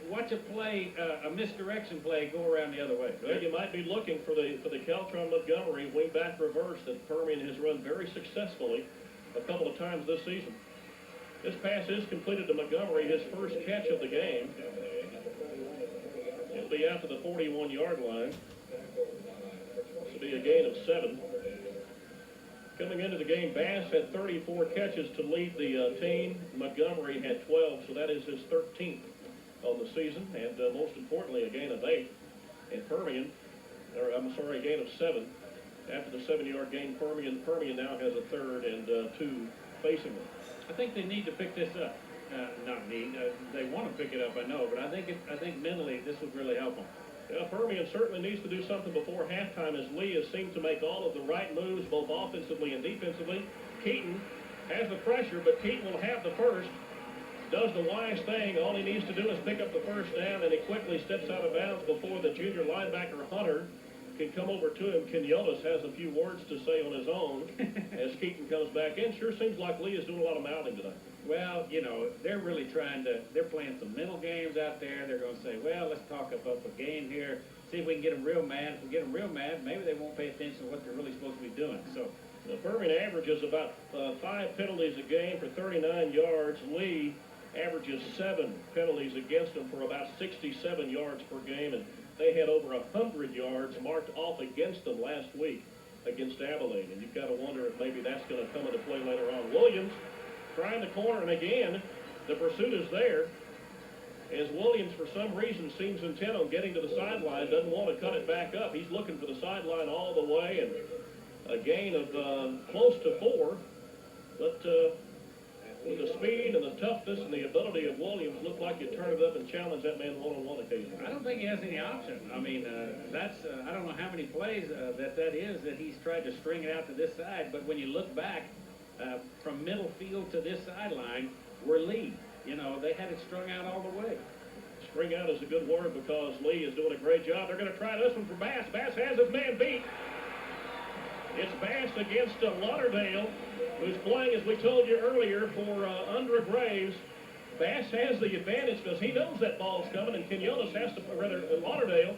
watch a misdirection play go around the other way. Well, you might be looking for the Caltron Montgomery wingback reverse that Permian has run very successfully a couple of times this season. This pass is completed to Montgomery, his first catch of the game. It'll be out to the 41-yard line. This will be a gain of 7. Coming into the game, Bass had 34 catches to lead the team. Montgomery had 12, so that is his 13th on the season, and most importantly, a gain of 8. And Permian, a gain of 7. After the 7-yard gain, Permian now has a 3rd and 2 facing them. I think they need to pick this up. Not neat. They want to pick it up, I know, but I think mentally this would really help them. Yeah, Permian certainly needs to do something before halftime as Lee has seemed to make all of the right moves, both offensively and defensively. Keaton has the pressure, but Keaton will have the first. Does the wise thing. All he needs to do is pick up the first down, and he quickly steps out of bounds before the junior linebacker Hunter can come over to him. Quinones has a few words to say on his own as Keaton comes back in. Sure seems like Lee is doing a lot of mouthing tonight. Well, they're really they're playing some mental games out there. They're going to say, well, let's talk up a game here, see if we can get them real mad. If we get them real mad, maybe they won't pay attention to what they're really supposed to be doing. So the Permian averages about 5 penalties a game for 39 yards. Lee averages 7 penalties against them for about 67 yards per game, and they had over 100 yards marked off against them last week against Abilene, and you've got to wonder if maybe that's going to come into play later on. Williams trying the corner, and again, the pursuit is there as Williams, for some reason, seems intent on getting to the sideline, doesn't want to cut it back up. He's looking for the sideline all the way, and a gain of close to 4, but with the speed and the toughness and the ability of Williams, looked like you turn it up and challenge that man one-on-one occasionally. I don't think he has any option. I mean, I don't know how many plays that is that he's tried to string it out to this side, but when you look back from middle field to this sideline, we're Lee. They had it strung out all the way. String out is a good word because Lee is doing a great job. They're going to try this one for Bass. Bass has his man beat. It's Bass against Lauderdale, who's playing, as we told you earlier, for Undra Graves. Bass has the advantage because he knows that ball's coming, and Quinones has to, Lauderdale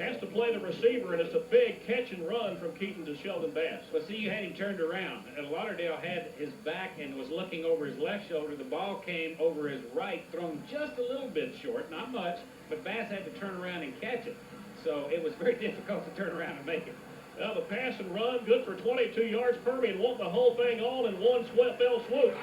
has to play the receiver, and it's a big catch and run from Keaton to Sheldon Bass. But see, you had him turned around, and Lauderdale had his back and was looking over his left shoulder. The ball came over his right, thrown just a little bit short, not much, but Bass had to turn around and catch it. So it was very difficult to turn around and make it. Now the pass and run, good for 22 yards. Permian want the whole thing all in one fell swoop.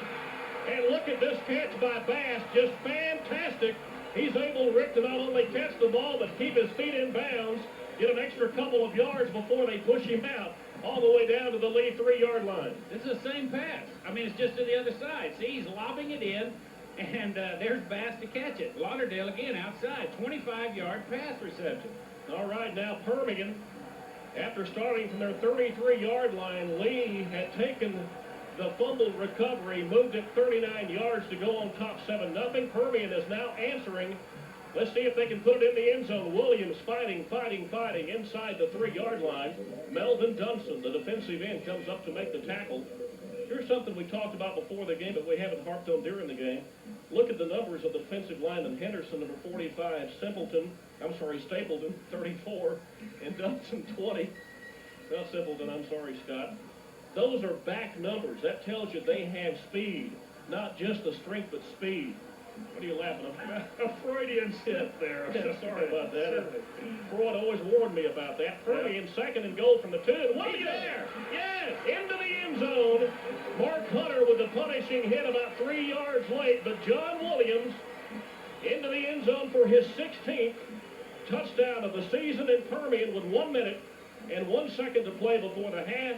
And look at this catch by Bass, just fantastic. He's able, Rick, to not only catch the ball, but keep his feet in bounds, get an extra couple of yards before they push him out, all the way down to the Lee 3-yard line. This is the same pass. I mean, it's just to the other side. See, he's lobbing it in, and there's Bass to catch it. Lauderdale, again, outside, 25-yard pass reception. All right, now Permian, after starting from their 33-yard line, Lee had taken the fumble recovery, moved it 39 yards to go on top 7-0. Permian is now answering. Let's see if they can put it in the end zone. Williams fighting inside the 3-yard line. Melvin Dunson, the defensive end, comes up to make the tackle. Here's something we talked about before the game, but we haven't harped on during the game. Look at the numbers of the defensive lineman. Henderson, number 45, Stapleton, 34, and Dunson, 20. Not Simpleton, I'm sorry, Scott. Those are back numbers. That tells you they have speed, not just the strength, but speed. What are you laughing at? A Freudian slip there. Yeah, sorry about that. Freud always warned me about that. Permian, second and goal from the 2. And what there? Yes, into the end zone. Mark Hunter with the punishing hit about 3 yards late, but John Williams into the end zone for his 16th touchdown of the season in Permian with 1 minute and 1 second to play before the half.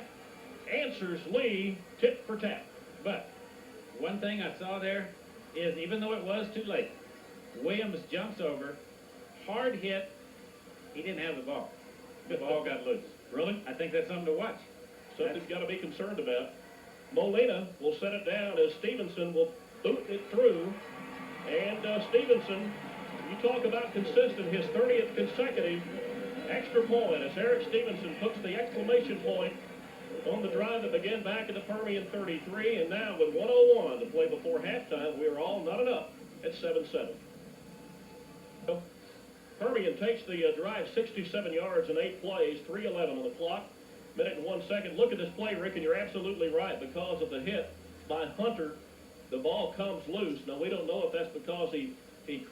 Answers Lee tit for tat. But one thing I saw there is, even though it was too late, Williams jumps over, hard hit, he didn't have the ball. The ball got loose. Really? I think that's something to watch. Something you've got to be concerned about. Molina will set it down as Stevenson will boot it through. And Stevenson, you talk about consistent, his 30th consecutive extra point as Eric Stevenson puts the exclamation point on the drive that began back at the Permian 33, and now with 1:01 to play before halftime, we are all knotted up at 7-7. Permian takes the drive 67 yards in 8 plays, 3:11 on the clock, minute and 1 second. Look at this play, Rick, and you're absolutely right. Because of the hit by Hunter, the ball comes loose. Now, we don't know if that's because he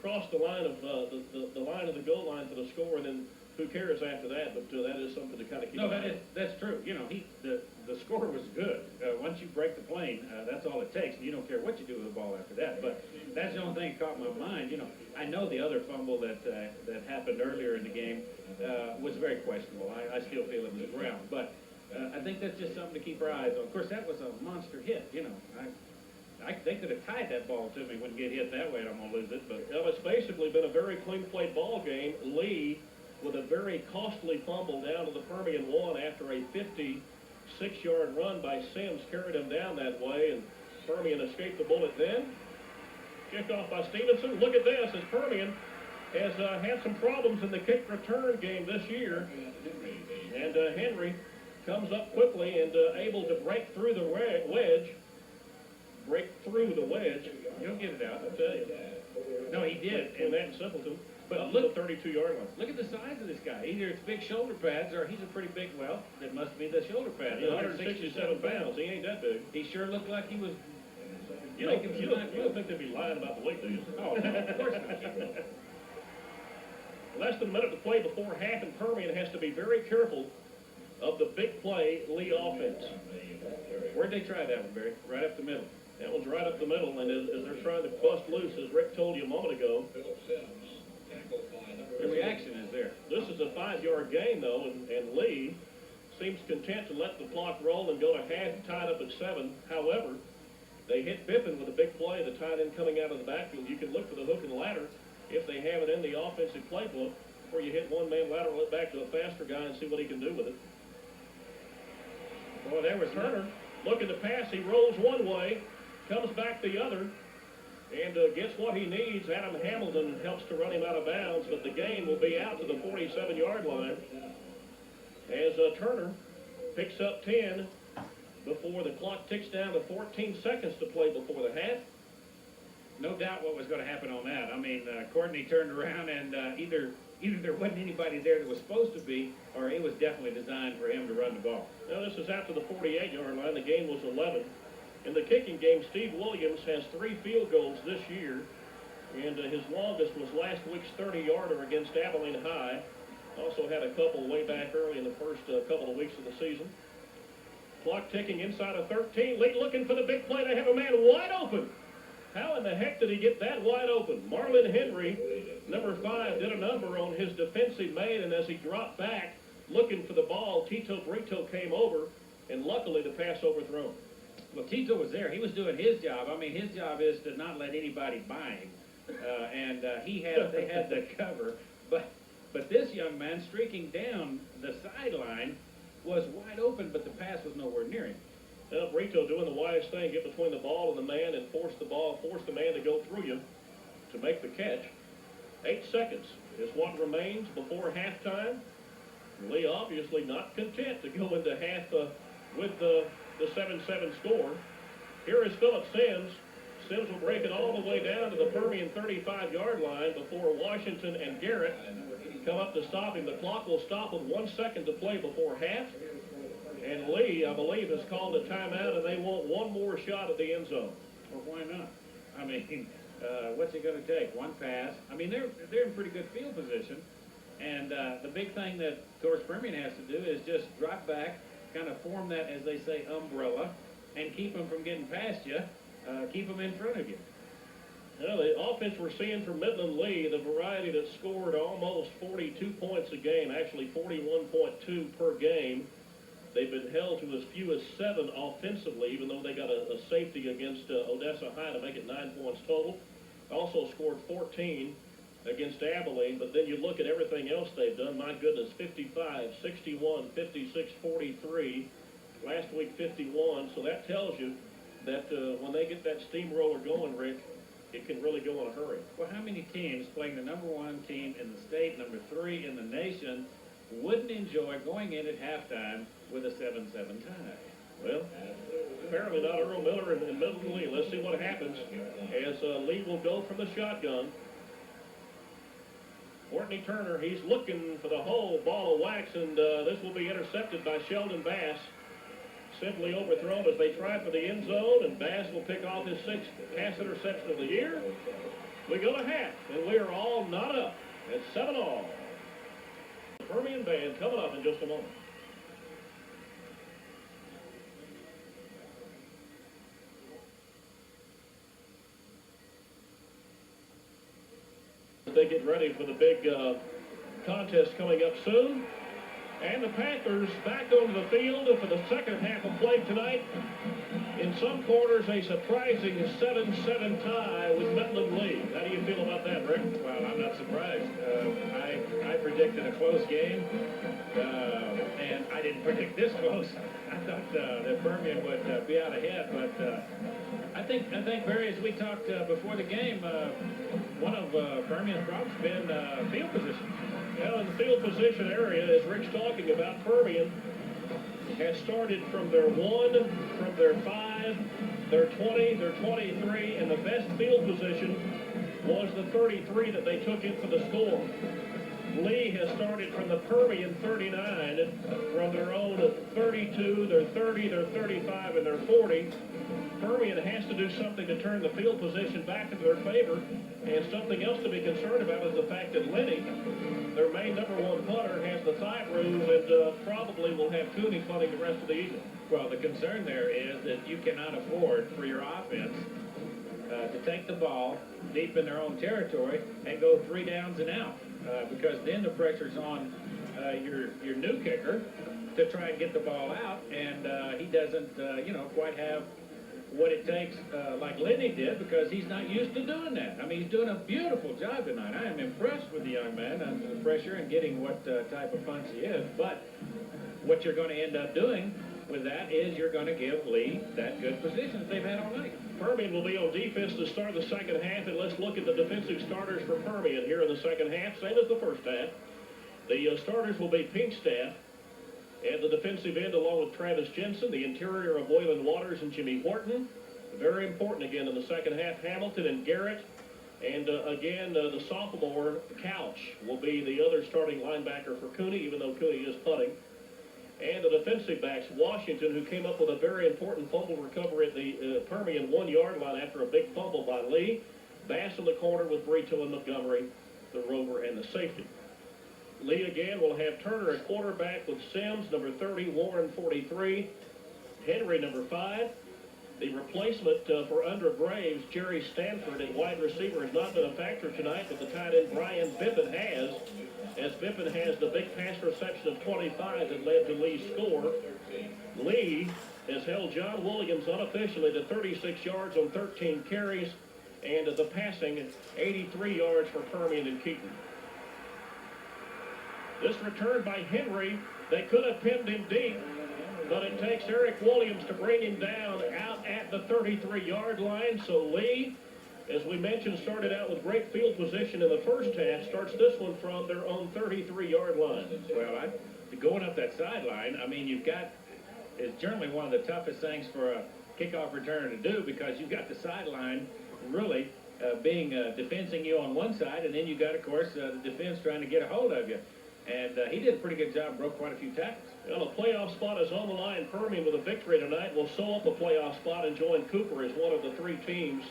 crossed the line of the line of the goal line for the score, and then who cares after that? But that is something to kind of keep No, an eye on. that's true. The score was good. Once you break the plane, that's all it takes. You don't care what you do with the ball after that. But that's the only thing that caught my mind. I know the other fumble that happened earlier in the game was very questionable. I still feel it was a ground. But I think that's just something to keep our eyes on. Of course, that was a monster hit. they could have tied that ball to me, wouldn't get hit that way, and I'm going to lose it. But Well, it's basically been a very clean play ball game. Lee with a very costly fumble down to the Permian 1 after a 56-yard run by Sims carried him down that way, and Permian escaped the bullet then. Kicked off by Stevenson. Look at this, as Permian has had some problems in the kick return game this year, and Henry comes up quickly and able to break through the wedge. he'll get it out. I tell you. No, he did. And that Simpleton. But Up look- to the 32-yard line. Look at the size of this guy. Either it's big shoulder pads or he's a pretty big, well, it must be the shoulder pads. He's 167 pounds. He ain't that big. He sure looked like he was You making don't, some you, nice don't, you don't think they'd be lying about the weight, do you? Oh, no, of course not. Less than a minute to play before half, and Permian has to be very careful of the big play Lee offense. Where'd they try that one, Barry? Right up the middle. That one's right up the middle, and as they're trying to bust loose, as Rick told you a moment ago, The reaction is there. this is a 5-yard gain, though, and Lee seems content to let the clock roll and go to half tied up at 7. However, they hit Bippin with a big play, the tight end coming out of the backfield. You can look for the hook and ladder if they have it in the offensive playbook, where you hit one man lateral it back to a faster guy and see what he can do with it. Boy, there was Turner looking to pass. He rolls one way, comes back the other, and gets what he needs. Adam Hamilton helps to run him out of bounds, but the gain will be out to the 47-yard line as Turner picks up 10 before the clock ticks down to 14 seconds to play before the half. no doubt what was going to happen on that. I mean, Courtney turned around and either there wasn't anybody there that was supposed to be, or it was definitely designed for him to run the ball. Now this is after the 48-yard line. The gain was 11. In the kicking game, Steve Williams has 3 field goals this year, and his longest was last week's 30-yarder against Abilene High. Also had a couple way back early in the first couple of weeks of the season. Clock ticking inside of 13. Lee looking for the big play. They have a man wide open. How in the heck did he get that wide open? Marlon Henry, number 5, did a number on his defensive man, and as he dropped back looking for the ball, Tito Brito came over, and luckily the pass overthrown. Well, Tito was there. He was doing his job. I mean, his job is to not let anybody by him, and they had the cover. But this young man streaking down the sideline was wide open, but the pass was nowhere near him. Well, Brito doing the wise thing, get between the ball and the man and force the man to go through you to make the catch. 8 seconds is what remains before halftime. Lee obviously not content to go into half with the 7-7 score. Here is Phillip Sims. Sims will break it all the way down to the Permian 35-yard line before Washington and Garrett come up to stop him. The clock will stop with 1 second to play before half. And Lee, I believe, has called a timeout, and they want one more shot at the end zone. Well, why not? I mean, what's it going to take? One pass. I mean, they're in pretty good field position. And the big thing that, of course, Permian has to do is just drop back, kind of form that, as they say, umbrella, and keep them from getting past you, keep them in front of you. Well, the offense we're seeing from Midland Lee, the variety that scored almost 42 points a game, actually 41.2 per game. They've been held to as few as 7 offensively, even though they got a safety against Odessa High to make it 9 points total. Also scored 14 against Abilene, but then you look at everything else they've done, my goodness, 55, 61, 56, 43, last week 51, so that tells you that when they get that steamroller going, Rick, it can really go in a hurry. Well, how many teams playing the number 1 team in the state, number 3 in the nation, wouldn't enjoy going in at halftime with a 7-7 tie? Well, apparently not Earl Miller and Midland Lee. Let's see what happens as Lee will go from the shotgun. Courtney Turner, he's looking for the whole ball of wax, and this will be intercepted by Sheldon Bass. Simply overthrown as they try for the end zone, and Bass will pick off his 6th pass interception of the year. We go to half, and we are all not up. It's 7-all. Permian Band coming up in just a moment. They get ready for the big contest coming up soon. And the Panthers back onto the field for the second half of play tonight. In some quarters, a surprising 7-7 tie with Midland Lee. How do you feel about that, Rick? Well, I'm not surprised. I predicted a close game, and I didn't predict this close. I thought that Permian would be out ahead, but I think Barry, as we talked before the game, one of Permian's problems has been field position. Well, in the field position area, as Rick's talking about, Permian has started from their 1, from their 5, their 20, their 23, and the best field position was the 33 that they took in for the score. Lee has started from the Permian 39, from their own 32, their 30, their 35, and their 40. Permian has to do something to turn the field position back in their favor, and something else to be concerned about is the fact that Lenny, their main number 1 punter, has the thigh bruise and probably will have Cooney punting the rest of the evening. Well, the concern there is that you cannot afford for your offense to take the ball deep in their own territory and go 3 downs and out, because then the pressure's on your new kicker to try and get the ball out, and he doesn't, quite have what it takes like Lenny did, because he's not used to doing that. I mean, he's doing a beautiful job tonight. I am impressed with the young man under the pressure and getting what type of punch he is. But what you're going to end up doing with that is you're going to give Lee that good position that they've had all night. Permian will be on defense to start the second half, and let's look at the defensive starters for Permian here in the second half, same as the first half. The starters will be Pinkstaff and the defensive end, along with Travis Jensen, the interior of Waylon Waters and Jimmy Horton. Very important again in the second half, Hamilton and Garrett. And again, the sophomore, Couch, will be the other starting linebacker for Cooney, even though Cooney is punting. And the defensive backs, Washington, who came up with a very important fumble recovery at the Permian 1-yard line after a big fumble by Lee. Bass in the corner with Brito and Montgomery, the rover, and the safety. Lee again will have Turner at quarterback with Sims, number 30, Warren, 43, Henry, number 5. The replacement for Under Graves, Jerry Stanford, at wide receiver, has not been a factor tonight, but the tight end Brian Bippen has, as Bippen has the big pass reception of 25 that led to Lee's score. Lee has held John Williams unofficially to 36 yards on 13 carries, and the passing 83 yards for Permian and Keaton. This return by Henry, they could have pinned him deep, but it takes Eric Williams to bring him down out at the 33-yard line. So Lee, as we mentioned, started out with great field position in the first half, starts this one from their own 33-yard line. Well, going up that sideline, I mean, it's generally one of the toughest things for a kickoff returner to do, because you've got the sideline really being defensing you on one side, and then you got, of course, the defense trying to get a hold of you. And he did a pretty good job, broke quite a few tackles. Well, a playoff spot is on the line. Permian, with a victory tonight, will sew up a playoff spot and join Cooper as one of the 3 teams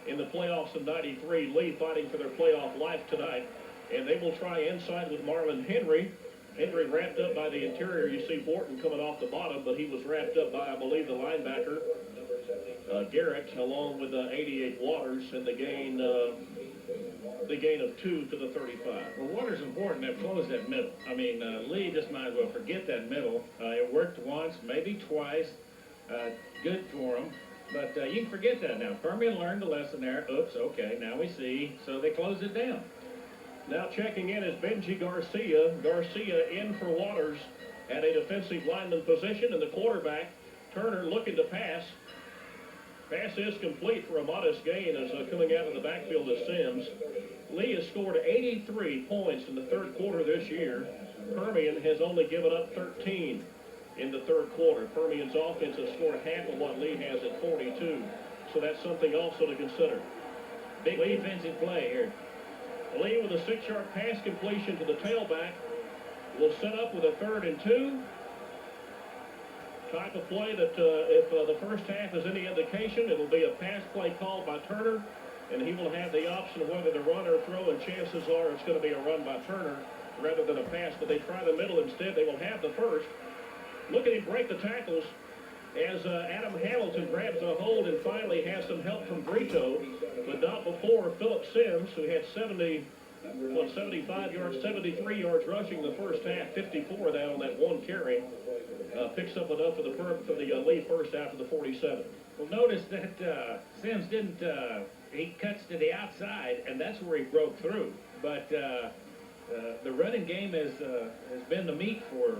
in the playoffs in '93. Lee fighting for their playoff life tonight. And they will try inside with Marlon Henry. Henry wrapped up by the interior. You see Borton coming off the bottom, but he was wrapped up by, I believe, the linebacker, Garrett, along with 88 Waters, and the gain of 2 to the 35. Well, Waters important to close that middle. I mean, Lee just might as well forget that middle. It worked once, maybe twice. Good for him. But you can forget that now. Permian learned a lesson there. Oops, okay, now we see. So they closed it down. Now checking in is Benji Garcia. Garcia in for Waters at a defensive lineman position, and the quarterback, Turner, looking to pass. Pass is complete for a modest gain as coming out of the backfield is Sims. Lee has scored 83 points in the third quarter this year. Permian has only given up 13 in the third quarter. Permian's offense has scored half of what Lee has at 42. So that's something also to consider. Big defensive play here. Lee with a 6-yard pass completion to the tailback will set up with a 3rd and 2. Type of play that if the first half is any indication, it'll be a pass play called by Turner, and he will have the option of whether to run or throw, and chances are it's going to be a run by Turner rather than a pass, but they try the middle instead. They will have the first. Look at him break the tackles as Adam Hamilton grabs a hold and finally has some help from Brito, but not before Philip Sims, who had 70 75 yards, 73 yards rushing the first half, 54 down on that one carry. Picks up enough for the Lee first after the 47. Well, notice that Sims didn't, he cuts to the outside, and that's where he broke through. But the running game has been the meat for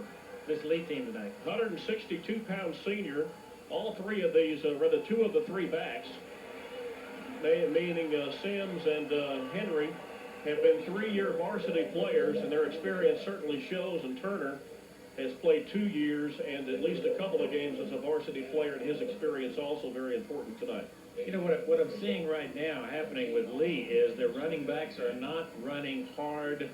this Lee team tonight. 162-pound senior. All three of these, rather two of the three backs, meaning Sims and Henry, have been three-year varsity players, and their experience certainly shows. And Turner has played 2 years and at least a couple of games as a varsity player, and his experience also very important tonight. You know, what I'm seeing right now happening with Lee is their running backs are not running hard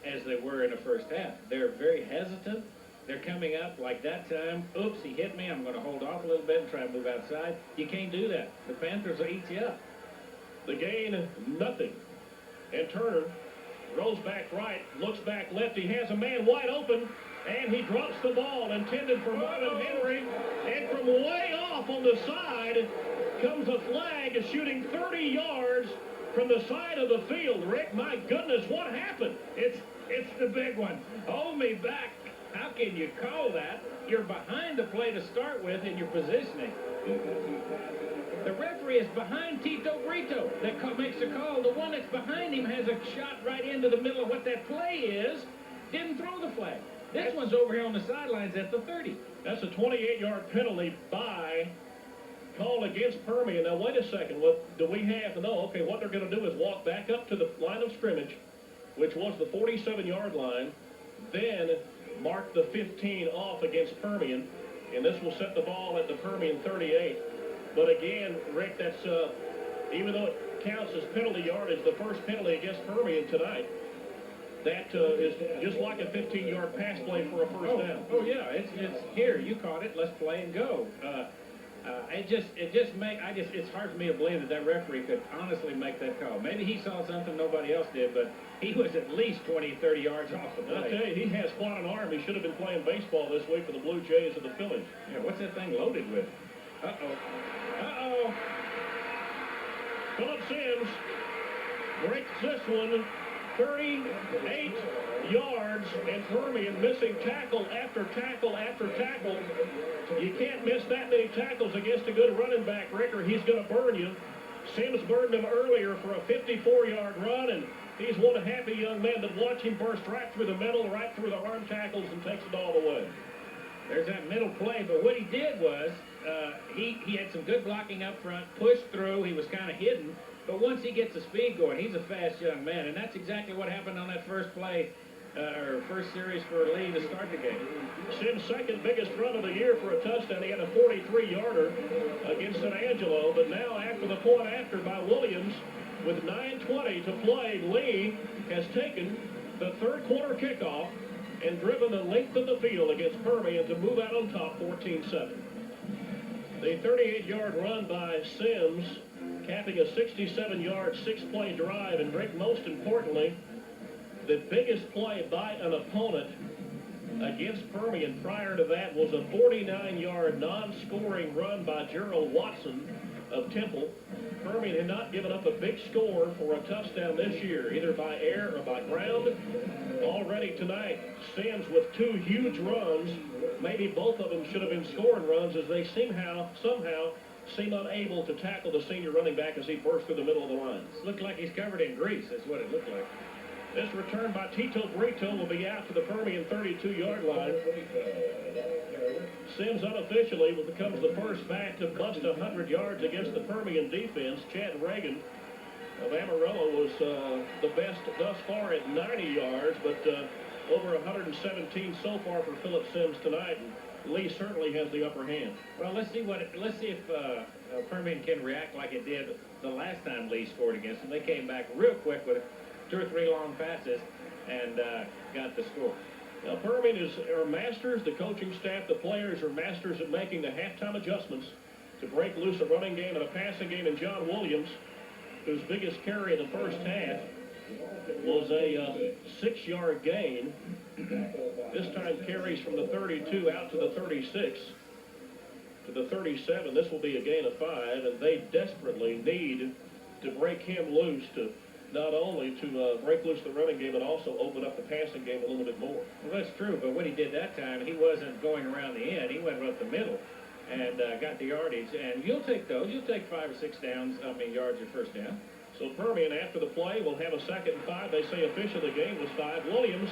as they were in the first half. They're very hesitant. They're coming up like that time. Oops, he hit me. I'm going to hold off a little bit and try to move outside. You can't do that. The Panthers will eat you up. The gain, nothing. And Turner rolls back right, looks back left. He has a man wide open, and he drops the ball intended for Marvin Henry. And from way off on the side comes a flag shooting 30 yards from the side of the field. Rick, my goodness, what happened? It's the big one. Hold me back. How can you call that? You're behind the play to start with in your positioning. The referee is behind Tito Brito that makes the call. The one that's behind him has a shot right into the middle of what that play is. Didn't throw the flag. This one's over here on the sidelines at the 30. That's a 28-yard penalty by called against Permian. Now, wait a second. What do we have to know? Okay, what they're going to do is walk back up to the line of scrimmage, which was the 47-yard line, then mark the 15 off against Permian, and this will set the ball at the Permian 38. But again, Rick, that's even though it counts as penalty yardage, the first penalty against Permian tonight, that is just like a 15-yard pass play for a first down. Oh yeah, it's here. You caught it. Let's play and go. It's hard for me to believe that referee could honestly make that call. Maybe he saw something nobody else did, but he was at least 20, 30 yards off the play. I tell you, he has quite an arm. He should have been playing baseball this week for the Blue Jays of the Phillies. Yeah, what's that thing loaded with? Uh-oh. Philip Sims breaks this one 38 yards, and Permian missing tackle after tackle after tackle. You can't miss that many tackles against a good running back, Rick, or he's going to burn you. Sims burned him earlier for a 54-yard run, and he's one happy young man that watch him burst right through the middle, right through the arm tackles, and takes it all the way. There's that middle play, but what he did was he had some good blocking up front, pushed through, he was kind of hidden, but once he gets the speed going, he's a fast young man, and that's exactly what happened on that first play, or first series for Lee to start the game. Sims' second biggest run of the year for a touchdown. He had a 43-yarder against San Angelo, but now after the point after by Williams, with 9:20 to play, Lee has taken the third quarter kickoff and driven the length of the field against Permian to move out on top 14-7. The 38-yard run by Sims, capping a 67-yard, six-play drive, and Rick, most importantly, the biggest play by an opponent against Permian prior to that was a 49-yard non-scoring run by Gerald Watson of Temple. Permian had not given up a big score for a touchdown this year, either by air or by ground. Already tonight, Sims with two huge runs. Maybe both of them should have been scoring runs, as they somehow seem unable to tackle the senior running back as he burst through the middle of the lines. Looked like he's covered in grease. That's what it looked like. This return by Tito Brito will be out to the Permian 32-yard line. Sims unofficially becomes the first back to bust 100 yards against the Permian defense. Chad Reagan of Amarillo was the best thus far at 90 yards, but over 117 so far for Philip Sims tonight. And Lee certainly has the upper hand. Well, let's see if Permian can react like it did the last time Lee scored against them. They came back real quick with 2 or 3 long passes and got the score. Now, Permian are masters, the coaching staff, the players are masters at making the halftime adjustments to break loose a running game and a passing game. And John Williams, whose biggest carry in the first half was a 6-yard gain. This time carries from the 32 out to the 36 to the 37. This will be a gain of 5, and they desperately need to break him loose to not only to break loose the running game, but also open up the passing game a little bit more. Well, that's true, but what he did that time, he wasn't going around the end. He went up the middle and got the yardage. And you'll take those. You'll take 5 or 6 yards or first down. So Permian, after the play, will have a 2nd and 5. They say official the game was 5. Williams,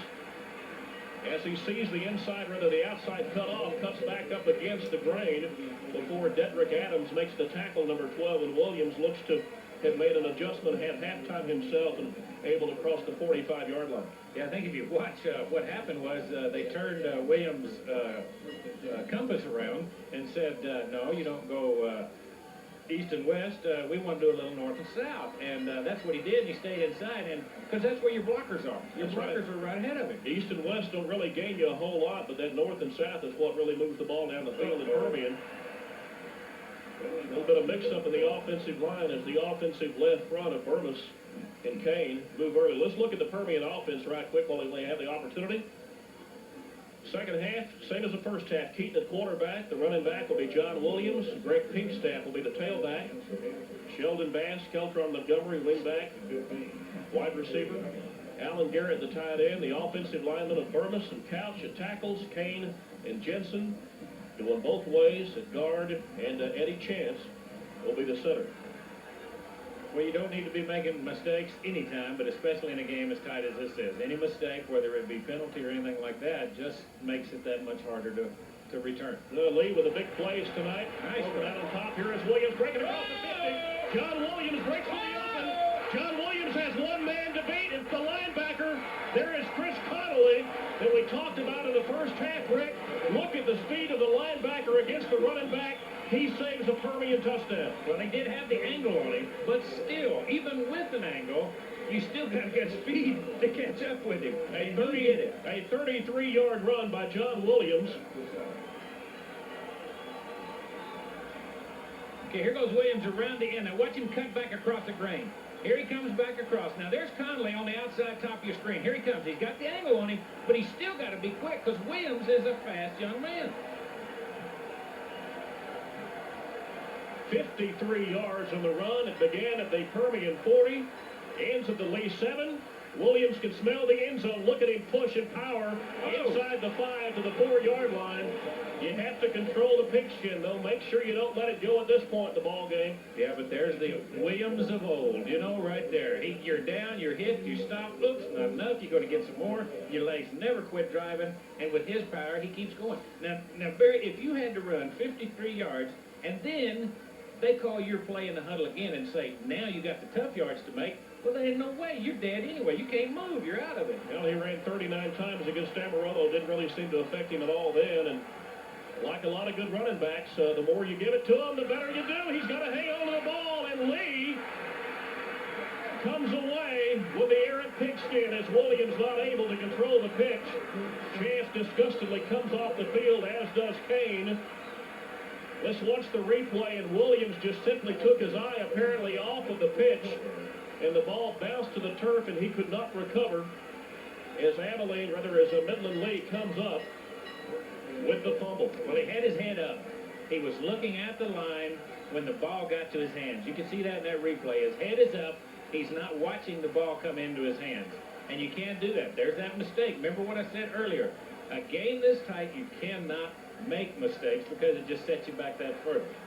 as he sees the inside, rather the outside cut off, cuts back up against the grain before Dedrick Adams makes the tackle, number 12, and Williams looks to have made an adjustment, had halftime himself, and able to cross the 45-yard line. Yeah, I think if you watch, what happened was they turned Williams' compass around and said, no, you don't go east and west. We want to do a little north and south. And that's what he did, and he stayed inside, and because that's where your blockers are. Your blockers are right ahead of him. East and west don't really gain you a whole lot, but that north and south is what really moves the ball down the field in Permian. A little bit of mix-up in the offensive line as the offensive left front of Burmis and Kane move early. Let's look at the Permian offense right quick while they have the opportunity. Second half, same as the first half. Keaton at quarterback. The running back will be John Williams. Greg Pinkstaff will be the tailback. Sheldon Bass, Keltron Montgomery, wingback. Wide receiver. Alan Garrett, the tight end. The offensive linemen of Burmis and Couch at tackles. Kane and Jensen doing both ways at guard. And Eddie Chance will be the center. Well, you don't need to be making mistakes anytime, but especially in a game as tight as this is. Any mistake, whether it be penalty or anything like that, just makes it that much harder to return. Lee with the big plays tonight. Nice Over out on top. Here is Williams breaking across the 50. John Williams breaks for the open. John Williams has one man to beat. It's the linebacker. There is Chris Connolly that we talked about in the first half, Rick. Look at the speed of the linebacker against the running back. He saves a Permian touchdown. Well, they did have the angle on him, but still, even with an angle, you still got to get speed to catch up with him. A 33-yard run by John Williams. Okay, here goes Williams around the end. Now watch him cut back across the grain. Here he comes back across. Now there's Connolly on the outside top of your screen. Here he comes. He's got the angle on him, but he's still got to be quick because Williams is a fast young man. 53 yards on the run. It began at the Permian 40, ends at the Lee 7. Williams can smell the end zone. Look at him push and power inside the 5 to the 4-yard line. You have to control the pigskin, though. Make sure you don't let it go at this point in the ball game. Yeah, but there's the Williams of old, you know, right there. You're down, you're hit, you stop. Oops, not enough. You're going to get some more. Your legs never quit driving, and with his power, he keeps going. Now, Barry, if you had to run 53 yards, and then they call your play in the huddle again and say, now you got the tough yards to make, well, there ain't no way. You're dead anyway. You can't move. You're out of it. Well, he ran 39 times against Amarillo. Didn't really seem to affect him at all then. And like a lot of good running backs, the more you give it to him, the better you do. He's got to hang on to the ball. And Lee comes away with the errant pigskin as Williams not able to control the pitch. Chance disgustedly comes off the field, as does Kane. Let's watch the replay, and Williams just simply took his eye apparently off of the pitch, and the ball bounced to the turf, and he could not recover as Midland Lee comes up with the fumble. Well, he had his head up. He was looking at the line when the ball got to his hands. You can see that in that replay. His head is up. He's not watching the ball come into his hands, and you can't do that. There's that mistake. Remember what I said earlier. A game this tight, you cannot make mistakes because it just sets you back that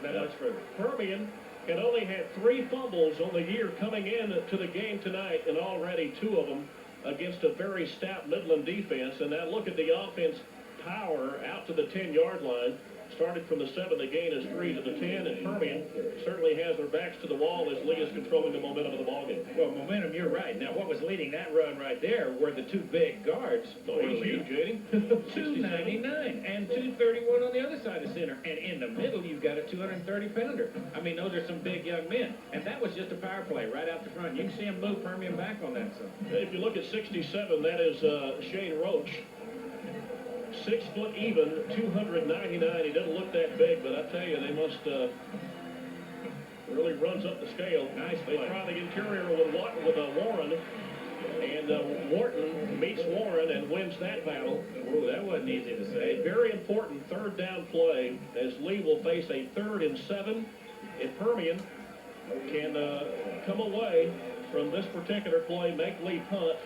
much further. Permian had only had 3 fumbles on the year coming in to the game tonight, and already 2 of them against a very stout Midland defense. And now look at the offense power out to the 10-yard line. Started from the 7, the gain is 3 to the 10, and Permian certainly has their backs to the wall as Lee is controlling the momentum of the ballgame. Well, momentum, you're right. Now, what was leading that run right there were the 2 big guards. Oh, he's huge, Eddie. 299 and 231 on the other side of center. And in the middle, you've got a 230-pounder. I mean, those are some big young men. And that was just a power play right out the front. You can see him move Permian back on that. So. If you look at 67, that is Shane Roach. 6 foot even, 299. He doesn't look that big, but I tell you, they must really runs up the scale. Nice They play. try the interior with Warren, and Wharton meets Warren and wins that battle. Oh, that wasn't easy to say. A very important 3rd down play as Lee will face a 3rd and 7. If Permian can come away from this particular play, make Lee punt.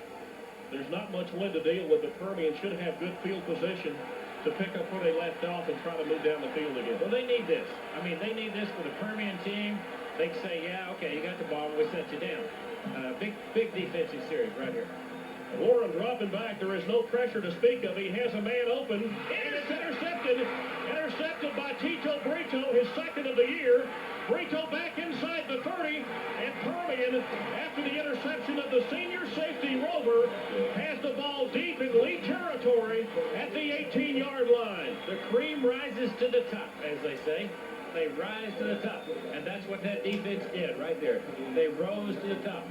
There's not much wind to deal with, but Permian should have good field position to pick up where they left off and try to move down the field again. Well, they need this. I mean, they need this for the Permian team. They can say, yeah, okay, you got the ball, we set you down. Big defensive series right here. Warren dropping back. There is no pressure to speak of. He has a man open, and it's intercepted. Intercepted by Tito Brito, his second of the year. Brito back inside the 30, and Permian, after the interception of the senior safety Rover, has the ball deep in Lee territory at the 18-yard line. The cream rises to the top, as they say. They rise to the top, and that's what that defense did right there. They rose to the top.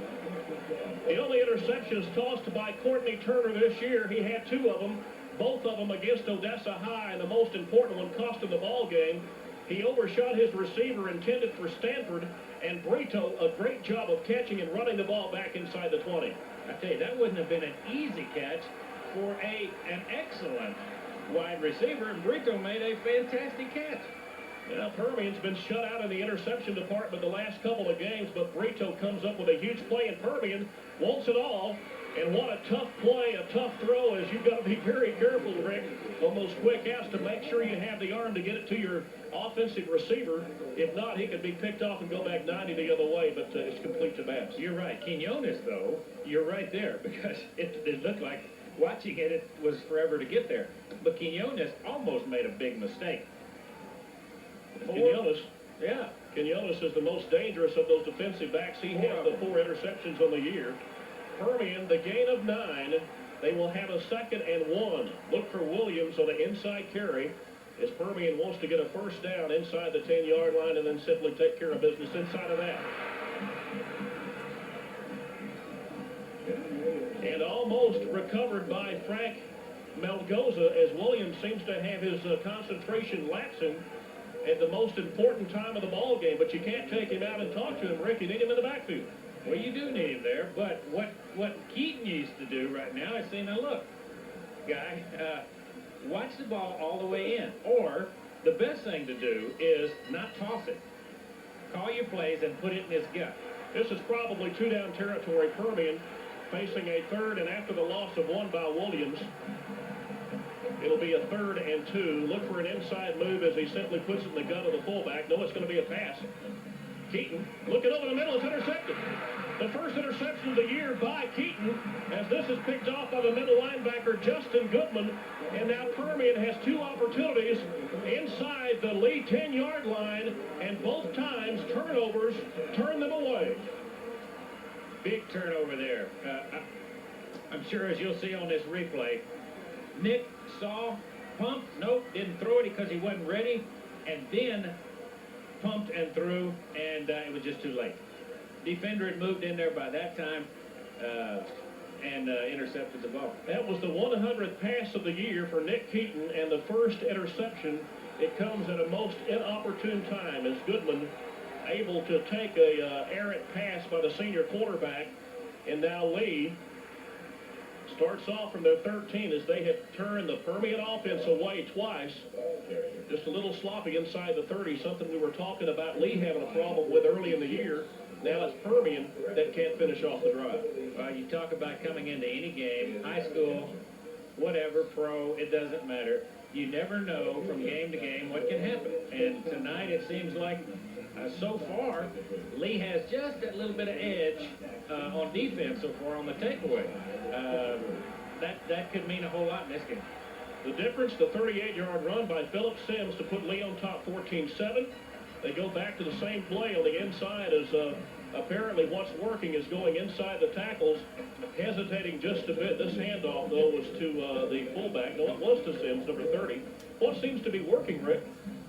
The only interceptions tossed by Courtney Turner this year, he had 2 of them, both of them against Odessa High, and the most important one cost him the ball game. He overshot his receiver intended for Stanford, and Brito, a great job of catching and running the ball back inside the 20. I tell you, that wouldn't have been an easy catch for an excellent wide receiver, and Brito made a fantastic catch. Now, Permian's been shut out in the interception department the last couple of games, but Brito comes up with a huge play, and Permian wants it all. And what a tough play, a tough throw, as you've got to be very careful, Rick, on those quick outs to make sure you have the arm to get it to your offensive receiver. If not, he could be picked off and go back 90 the other way, but it's complete to Bass. You're right. Quinones, though, you're right there, because it looked like watching it was forever to get there. But Quinones almost made a big mistake. Quinones Yeah. Quinones is the most dangerous of those defensive backs. He had the 4 interceptions on the year. Permian, the gain of 9. They will have a 2nd and 1. Look for Williams on the inside carry as Permian wants to get a first down inside the 10-yard line and then simply take care of business inside of that. And almost recovered by Frank Malgoza as Williams seems to have his concentration lapsing at the most important time of the ball game, but you can't take him out and talk to him, Rick. You need him in the backfield. Well, you do need him there, but what Keaton used to do right now is say, now look, guy, watch the ball all the way in. Or the best thing to do is not toss it. Call your plays and put it in his gut. This is probably 2-down territory. Permian facing a 3rd, and after the loss of 1 by Williams, it'll be a 3rd and 2. Look for an inside move as he simply puts it in the gut of the fullback. No, it's going to be a pass. Keaton, looking over the middle, is intercepted. The first interception of the year by Keaton, as this is picked off by the middle linebacker, Justin Goodman. And now Permian has 2 opportunities inside the Lee 10-yard line, and both times turnovers turn them away. Big turnover there. I'm sure, as you'll see on this replay, Nick saw, pumped, nope, didn't throw it because he wasn't ready, and then pumped and threw, and it was just too late. Defender had moved in there by that time and intercepted the ball. That was the 100th pass of the year for Nick Keaton, and the first interception. It comes at a most inopportune time as Goodman able to take a errant pass by the senior quarterback, and now Lee starts off from their 13 as they have turned the Permian offense away twice. Just a little sloppy inside the 30, something we were talking about Lee having a problem with early in the year. Now it's Permian that can't finish off the drive. You talk about coming into any game, high school, whatever, pro, it doesn't matter. You never know from game to game what can happen. And tonight it seems like, so far, Lee has just that little bit of edge on defense so far on the takeaway. That could mean a whole lot in this game. The difference, the 38-yard run by Phillip Sims to put Lee on top 14-7. They go back to the same play on the inside as apparently what's working is going inside the tackles, hesitating just a bit. This handoff, though, was to the fullback. No, it was to Sims, number 30. What seems to be working, Rick,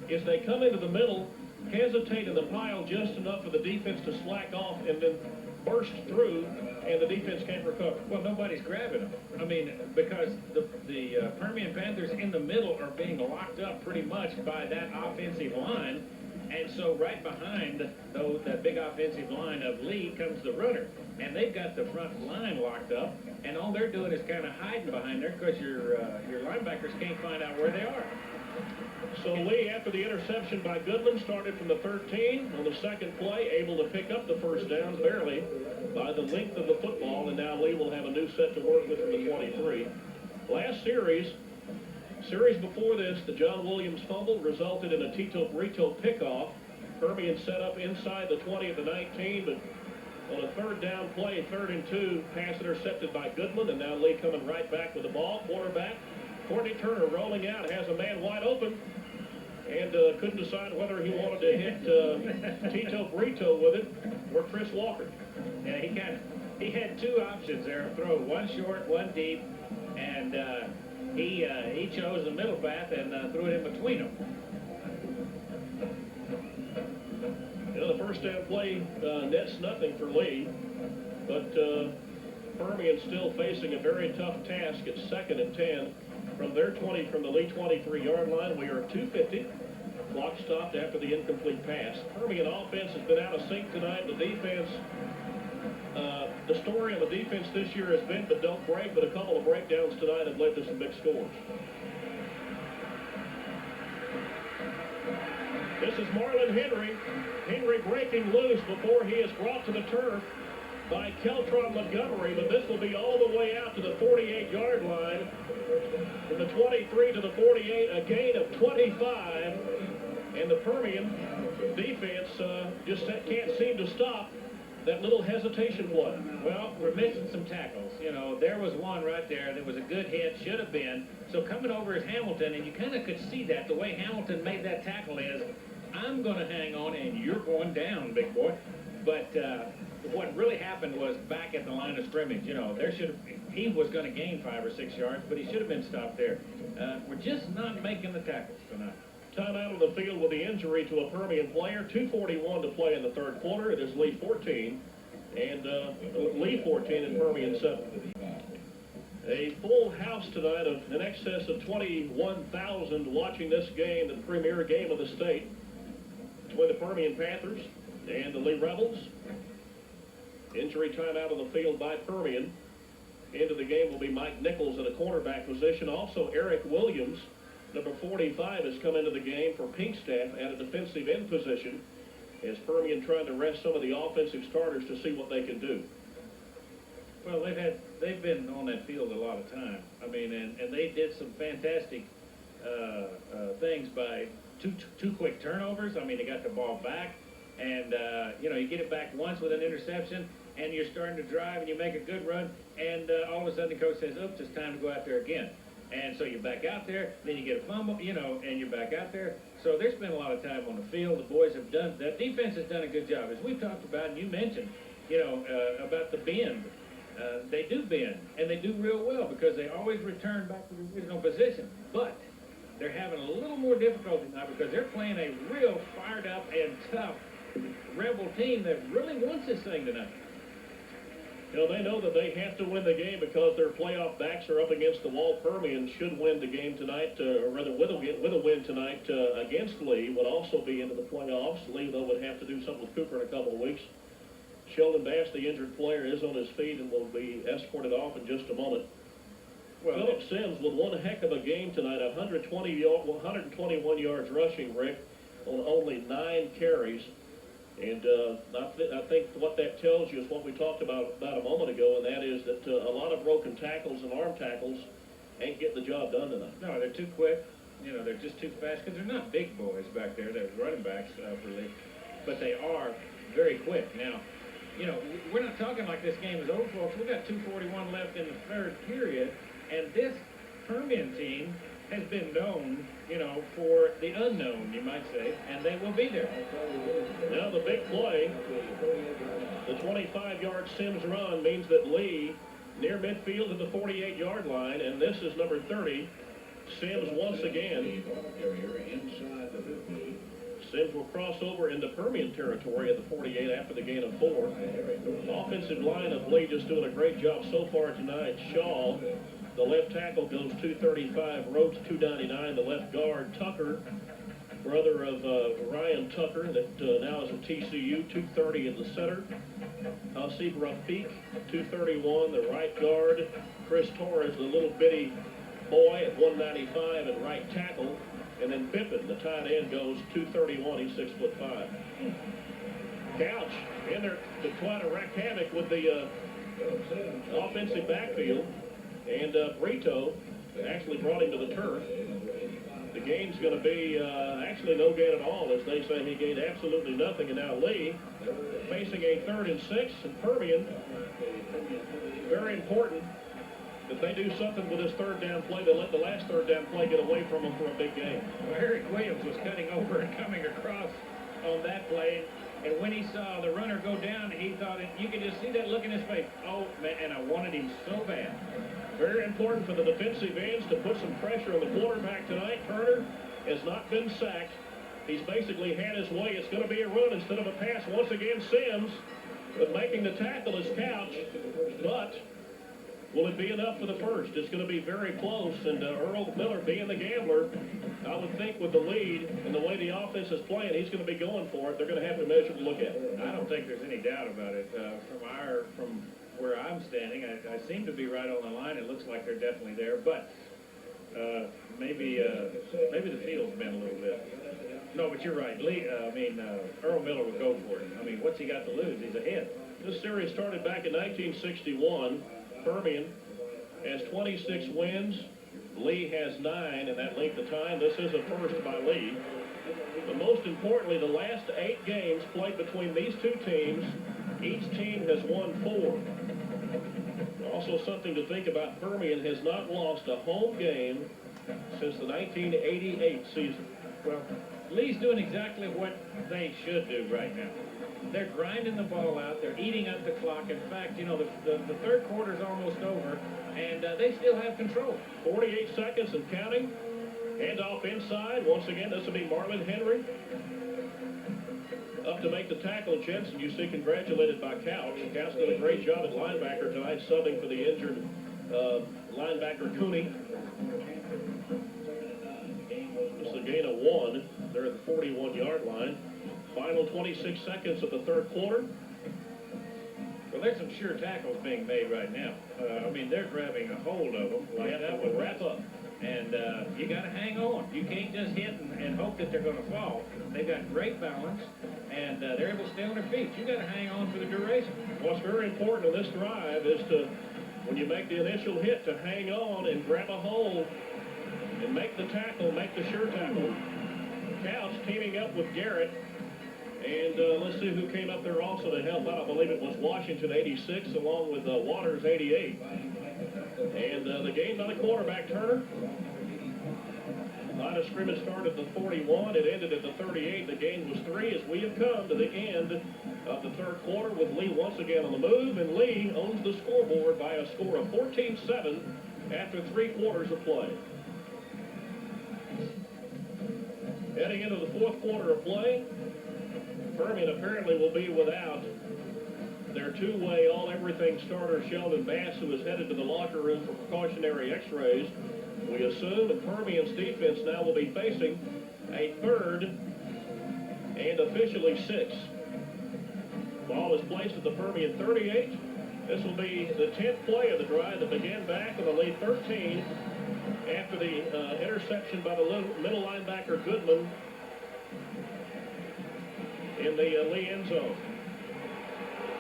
is they come into the middle, hesitate in the pile just enough for the defense to slack off and then burst through, and the defense can't recover. Well, nobody's grabbing them. I mean, because the Permian Panthers in the middle are being locked up pretty much by that offensive line. And so right behind that big offensive line of Lee comes the runner. And they've got the front line locked up. and all they're doing is kind of hiding behind there because your linebackers can't find out where they are. So Lee, after the interception by Goodman, started from the 13 on the second play, able to pick up the first down barely by the length of the football, and now Lee will have a new set to work with from the 23. Last series before this, the John Williams fumble resulted in a Tito Brito pickoff. Permian set up inside the 20 at the 19, but on a third down play, 3rd and 2, pass intercepted by Goodman, and now Lee coming right back with the ball. Quarterback, Courtney Turner rolling out, has a man wide open, and couldn't decide whether he wanted to hit Tito Brito with it or Chris Walker. Yeah, he had two options there, throw one short, one deep, and he chose the middle path and threw it in between them. You know, the first down play nets nothing for Lee, but Permian still facing a very tough task at 2nd and 10 from their 20, from the Lee 23-yard line. We are at 2:50. Clock stopped after the incomplete pass. Permian offense has been out of sync tonight. The defense, the story on the defense this year has been, but don't break, but a couple of breakdowns tonight have led to some big scores. This is Marlon Henry. Henry breaking loose before he is brought to the turf by Keltron Montgomery, but this will be all the way out to the 48-yard line. From the 23 to the 48, a gain of 25, and the Permian defense just can't seem to stop that little hesitation play. Well, we're missing some tackles. You know, there was one right there that was a good hit, should have been. So coming over is Hamilton, and you kind of could see that. The way Hamilton made that tackle is, I'm going to hang on, and you're going down, big boy. But what really happened was back at the line of scrimmage, you know, he was going to gain 5 or 6 yards, but he should have been stopped there. We're just not making the tackles tonight. Time out on the field with the injury to a Permian player. 2:41 to play in the third quarter. It is Lee 14 and Lee 14 and Permian 7. A full house tonight of in excess of 21,000 watching this game, the premier game of the state between the Permian Panthers and the Lee Rebels. Injury time out on the field by Permian. Into the game will be Mike Nichols at a cornerback position. Also Eric Williams, number 45, has come into the game for Pinkstaff at a defensive end position as Permian trying to rest some of the offensive starters to see what they can do. Well, they've been on that field a lot of time. I mean, and they did some fantastic things by two quick turnovers. I mean, they got the ball back, and you know, you get it back once with an interception, and you're starting to drive, and you make a good run, and all of a sudden the coach says, oops, it's time to go out there again. And so you're back out there, then you get a fumble, you know, and you're back out there. So there's been a lot of time on the field. The boys have done, that defense has done a good job. As we've talked about, and you mentioned, you know, about the bend. They do bend, and they do real well because they always return back to the original position. But they're having a little more difficulty now because they're playing a real fired up and tough Rebel team that really wants this thing tonight. You know, they know that they have to win the game because their playoff backs are up against the wall. Permian should win the game tonight, or rather with a win tonight against Lee, would also be into the playoffs. Lee, though, would have to do something with Cooper in a couple of weeks. Sheldon Bass, the injured player, is on his feet and will be escorted off in just a moment. Well, Philip Sims with one heck of a game tonight, 121 yards rushing, Rick, on only 9 carries. And I think what that tells you is what we talked about a moment ago, and that is that a lot of broken tackles and arm tackles ain't getting the job done tonight. No, they're too quick. You know, they're just too fast because they're not big boys back there. They're running backs for Lee, but they are very quick. Now, you know, we're not talking like this game is over, folks. We've got 2:41 left in the third period, and this Permian team has been known, you know, for the unknown, you might say, and they will be there. Now the big play, the 25-yard Sims run means that Lee near midfield to the 48-yard line, and this is number 30. Sims once again. Sims will cross over into Permian territory at the 48 after the gain of 4. Offensive line of Lee just doing a great job so far tonight. Shaw, the left tackle, goes 235. Rhodes 299. The left guard, Tucker, brother of Ryan Tucker, that now is at TCU, 230 in the center. Seabrook-Peak, 231, the right guard. Chris Torres, the little bitty boy at 195 at right tackle. And then Bippin, the tight end, goes 231. He's 6'5". Couch in there to try to wreak havoc with the offensive backfield. And Brito actually brought him to the turf. The gain's going to be actually no gain at all, as they say he gained absolutely nothing. And now Lee facing a 3rd and 6, and Permian, very important that they do something with this 3rd down play. They let the last 3rd down play get away from them for a big game. Well, Eric Williams was cutting over and coming across on that play. And when he saw the runner go down, he thought, you could just see that look in his face. Oh, man, and I wanted him so bad. Very important for the defensive ends to put some pressure on the quarterback tonight. Turner has not been sacked. He's basically had his way. It's going to be a run instead of a pass. Once again, Sims, but making the tackle is Couch. But will it be enough for the first? It's going to be very close. And Earl Miller, being the gambler, I would think with the lead and the way the offense is playing, he's going to be going for it. They're going to have to measure to look at it. I don't think there's any doubt about it. From where I'm standing, I seem to be right on the line. It looks like they're definitely there, but maybe the field's been a little bit. No, but you're right. Earl Miller would go for it. I mean, what's he got to lose? He's ahead. This series started back in 1961. Permian has 26 wins. Lee has 9 in that length of time. This is a first by Lee. But most importantly, the last 8 games played between these two teams, each team has won 4. Also something to think about, Permian has not lost a home game since the 1988 season. Well, Lee's doing exactly what they should do right now. They're grinding the ball out. They're eating up the clock. In fact, the 3rd quarter's almost over, and they still have control. 48 seconds and counting. Hand off inside. Once again, this will be Marlon Henry. Up to make the tackle, Jensen, you see, congratulated by Couch. Couch did a great job at linebacker tonight, subbing for the injured linebacker Cooney. It's a gain of 1. They're at the 41-yard line. Final 26 seconds of the 3rd quarter. Well, there's some sure tackles being made right now. They're grabbing a hold of them. Like that would wrap up. And you got to hang on. You can't just hit and hope that they're going to fall. They've got great balance, and they're able to stay on their feet. You got to hang on for the duration. What's very important in this drive is to, when you make the initial hit, to hang on and grab a hold and make the tackle, make the sure tackle. Couch teaming up with Garrett. And let's see who came up there also to help out. I believe it was Washington, 86, along with Waters, 88. And the game's on the quarterback, Turner. Line of scrimmage started at the 41. It ended at the 38. The game was 3 as we have come to the end of the 3rd quarter with Lee once again on the move. And Lee owns the scoreboard by a score of 14-7 after 3 quarters of play. Heading into the 4th quarter of play, Permian apparently will be without their two-way all-everything starter, Sheldon Bass, who is headed to the locker room for precautionary x-rays. We assume that Permian's defense now will be facing a 3rd and officially 6. Ball is placed at the Permian 38. This will be the 10th play of the drive that began back on the lead 13 after the interception by the middle linebacker Goodman in the Lee end zone.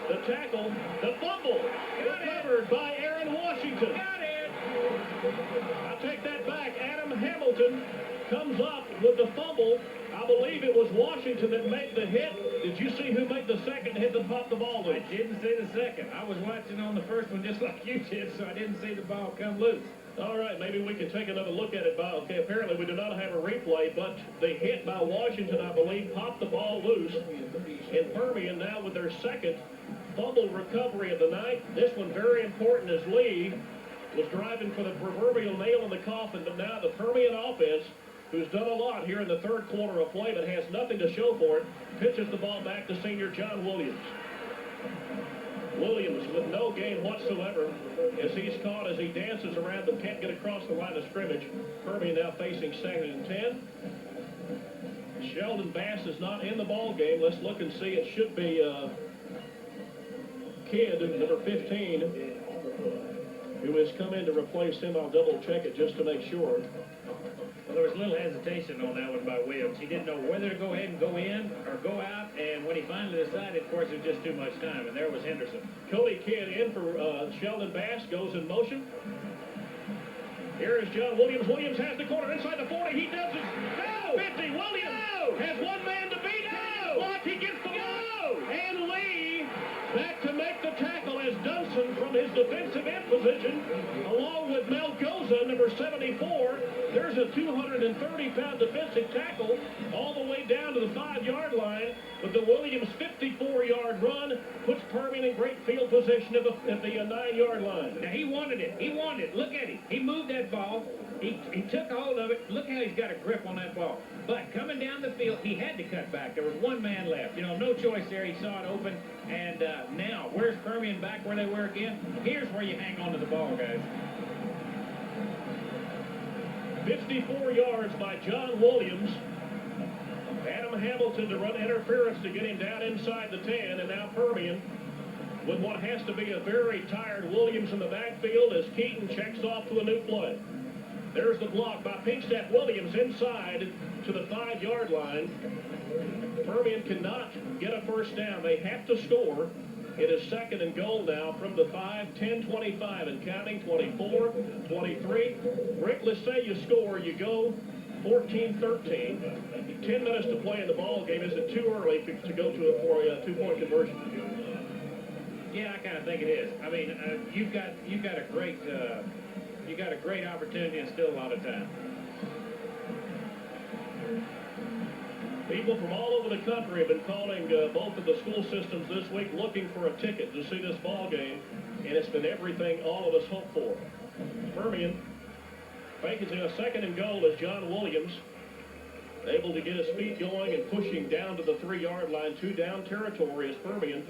The tackle, the fumble, recovered by Aaron Washington. Got it! I take that back. Adam Hamilton comes up with the fumble. I believe it was Washington that made the hit. Did you see who made the second hit that popped the ball loose? I didn't see the second. I was watching on the first one just like you did, so I didn't see the ball come loose. All right, maybe we can take another look at it. Okay, apparently we do not have a replay, but the hit by Washington, I believe, popped the ball loose. And Permian now with their second fumble recovery of the night. This one very important as Lee was driving for the proverbial nail in the coffin, but now the Permian offense, who's done a lot here in the 3rd quarter of play but has nothing to show for it, pitches the ball back to senior John Williams. Williams with no gain whatsoever as he's caught as he dances around but can't get across the line of scrimmage. Permian now facing 2nd and 10. Sheldon Bass is not in the ball game. Let's look and see. It should be Kidd, number 15, who has come in to replace him. I'll double check it just to make sure. Well, there was a little hesitation on that one by Williams. He didn't know whether to go ahead and go in or go out, and when he finally decided, of course, it was just too much time, and there was Henderson. Cody Kidd in for Sheldon Bass, goes in motion. Here is John Williams. Williams has the corner inside the 40. He does it. No! 50. Williams has one man to beat. No! Block. He gets the block. And Lee back to make the tackle as Dunson from his defensive end position, along with Melgoza, number 74. There's a 230-pound defensive tackle all the way down to the 5-yard line. But the Williams 54-yard run puts Permian in great field position at the 9-yard line. Now, he wanted it. He wanted it. Look at him. He moved that ball. He took hold of it. Look how he's got a grip on that ball. But coming down the field, he had to cut back. There was one man left. You know, no choice there. He saw it open. And now, where's Permian back where they were again? Here's where you hang on to the ball, guys. 54 yards by John Williams. Adam Hamilton to run interference to get him down inside the 10, and now Permian with what has to be a very tired Williams in the backfield as Keaton checks off to a new play. There's the block by Pinkstaff. Williams inside to the 5-yard line. Permian cannot get a first down. They have to score. It is 2nd and goal now from the 5, 10, 25 and counting, 24, 23. Rick, let's say you score, you go 14-13. 10 minutes to play in the ball game. Is it too early to go to a 2-point conversion? Yeah, I kind of think it is. I mean, you've got a great opportunity and still a lot of time. People from all over the country have been calling both of the school systems this week looking for a ticket to see this ball game, and it's been everything all of us hoped for. Permian fakes in a 2nd and goal as John Williams able to get his feet going and pushing down to the 3-yard line. 2 down territory as Permian,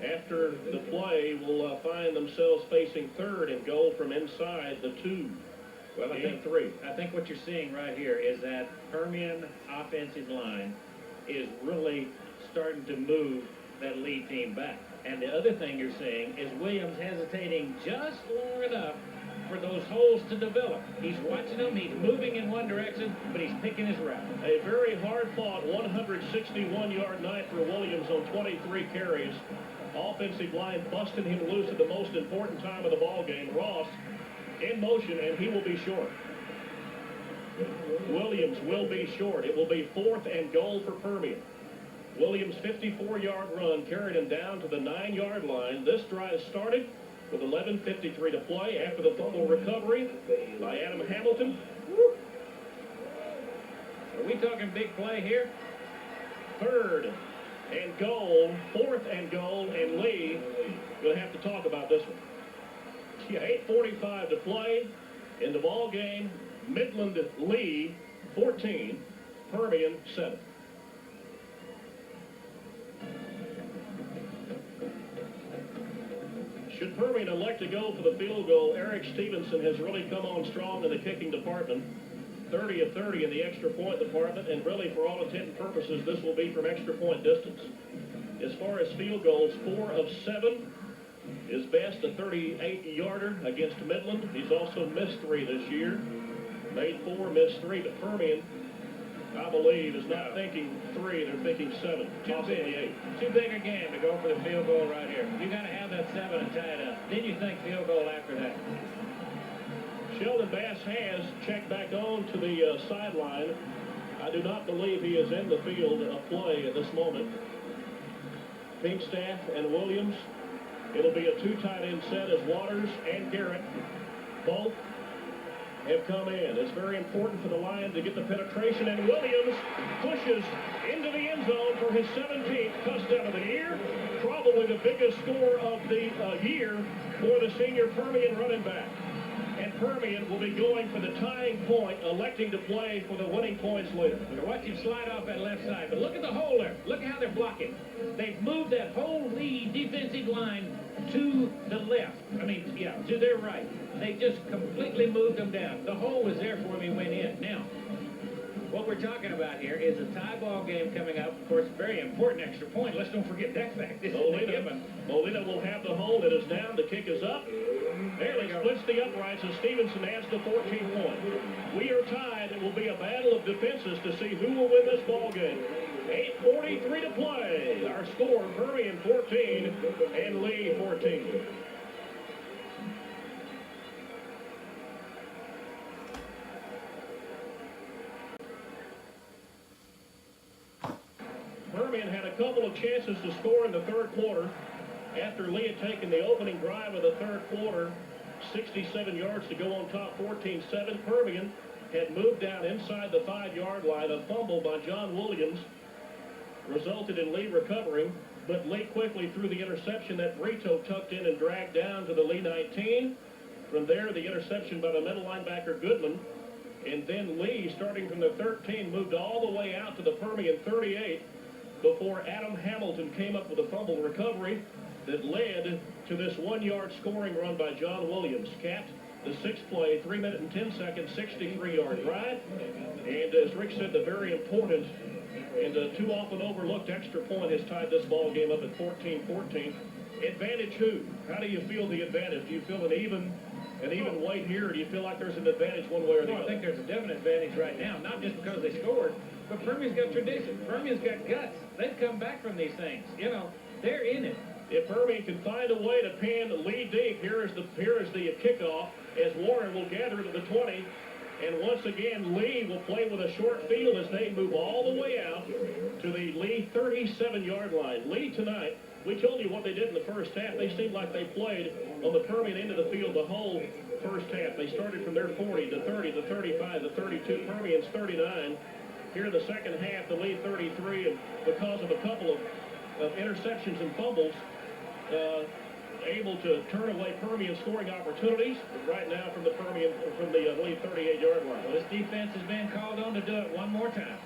after the play, will find themselves facing 3rd and goal from inside the 2. Well, I think what you're seeing right here is that Permian offensive line is really starting to move that lead team back. And the other thing you're seeing is Williams hesitating just long enough for those holes to develop. He's watching them, he's moving in one direction, but he's picking his route. A very hard-fought 161-yard night for Williams on 23 carries. Offensive line busting him loose at the most important time of the ball game. Ross in motion, and he will be short. Williams will be short. It will be 4th and goal for Permian. Williams' 54-yard run carried him down to the 9-yard line. This drive started with 11:53 to play after the fumble recovery by Adam Hamilton. Are we talking big play here? 3rd and goal, 4th and goal, and Lee will have to talk about this one. 8:45 to play in the ball game. Midland Lee 14, Permian 7. Should Permian elect to go for the field goal, Eric Stevenson has really come on strong in the kicking department. 30 of 30 in the extra point department, and really for all intent and purposes, this will be from extra point distance. As far as field goals, 4 of 7. His best, a 38-yarder against Midland. He's also missed 3 this year. Made 4, missed 3, but Permian, I believe, is not thinking 3, they're thinking 7, possibly 8. Too big a game to go for the field goal right here. You got to have that 7 and tie it up. Then you think field goal after that. Sheldon Bass has checked back on to the sideline. I do not believe he is in the field of play at this moment. Pinkstaff and Williams. It'll be a 2 tight end set as Waters and Garrett both have come in. It's very important for the Lions to get the penetration, and Williams pushes into the end zone for his 17th touchdown of the year. Probably the biggest score of the year for the senior Permian running back. And Permian will be going for the tying point, electing to play for the winning points later. Now watch him slide off that left side, but look at the hole there. Look at how they're blocking. They've moved that whole lead defensive line to the left. I mean, yeah, to their right. They just completely moved them down. The hole was there for him. He went in. Now, what we're talking about here is a tie ball game coming up. Of course, very important extra point. Let's don't forget that fact. This is a given. Molina will have the hold. It is down. The kick is up. There he splits the uprights, and Stevenson adds the 14th point. We are tied. It will be a battle of defenses to see who will win this ball game. 8:43 to play. Our score, Permian 14 and Lee 14. Permian had a couple of chances to score in the third quarter after Lee had taken the opening drive of the third quarter, 67 yards to go on top, 14-7. Permian had moved down inside the 5-yard line. A fumble by John Williams resulted in Lee recovering, but Lee quickly threw the interception that Brito tucked in and dragged down to the Lee 19. From there, the interception by the middle linebacker Goodman. And then Lee, starting from the 13, moved all the way out to the Permian 38 before Adam Hamilton came up with a fumble recovery that led to this 1-yard scoring run by John Williams. Capped the 6th play, 3 minute and 10 second, 63-yard drive. And as Rick said, the very important and too often overlooked extra point has tied this ball game up at 14-14. Advantage who? How do you feel the advantage? Do you feel an even weight here, or do you feel like there's an advantage one way or the other? I think there's a definite advantage right now, not just because they scored, but Permian's got tradition. Permian's got guts. They've come back from these things. You know, they're in it. If Permian can find a way to pin Lee deep, here is the kickoff as Warren will gather to the 20. And once again, Lee will play with a short field as they move all the way out to the Lee 37-yard line. Lee tonight, we told you what they did in the first half. They seemed like they played on the Permian end of the field the whole first half. They started from their 40 to 30 to 35 to 32. Permian's 39. Here in the second half, the Lee 33, and because of a couple of interceptions and fumbles, able to turn away Permian scoring opportunities right now from the Lee 38-yard line. Well, this defense has been called on to do it one more time.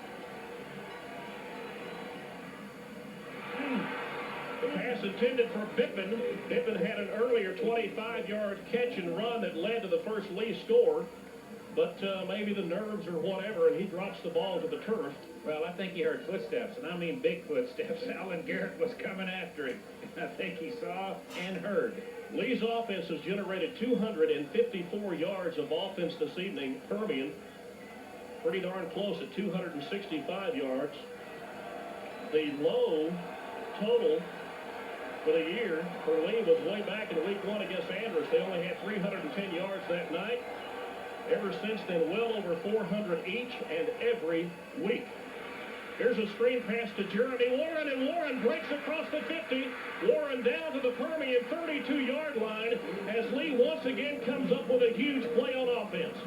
The pass intended for Bittman. Bittman had an earlier 25-yard catch and run that led to the first Lee score. But maybe the nerves or whatever, and he drops the ball to the turf. Well, I think he heard footsteps, and I mean big footsteps. Alan Garrett was coming after him. I think he saw and heard. Lee's offense has generated 254 yards of offense this evening. Permian, pretty darn close at 265 yards. The low total for the year for Lee was way back in week 1 against Andrews. They only had 310 yards that night. Ever since then, well over 400 each and every week. Here's a screen pass to Jeremy Warren, and Warren breaks across the 50. Warren down to the Permian 32-yard line as Lee once again comes up with a huge play on offense.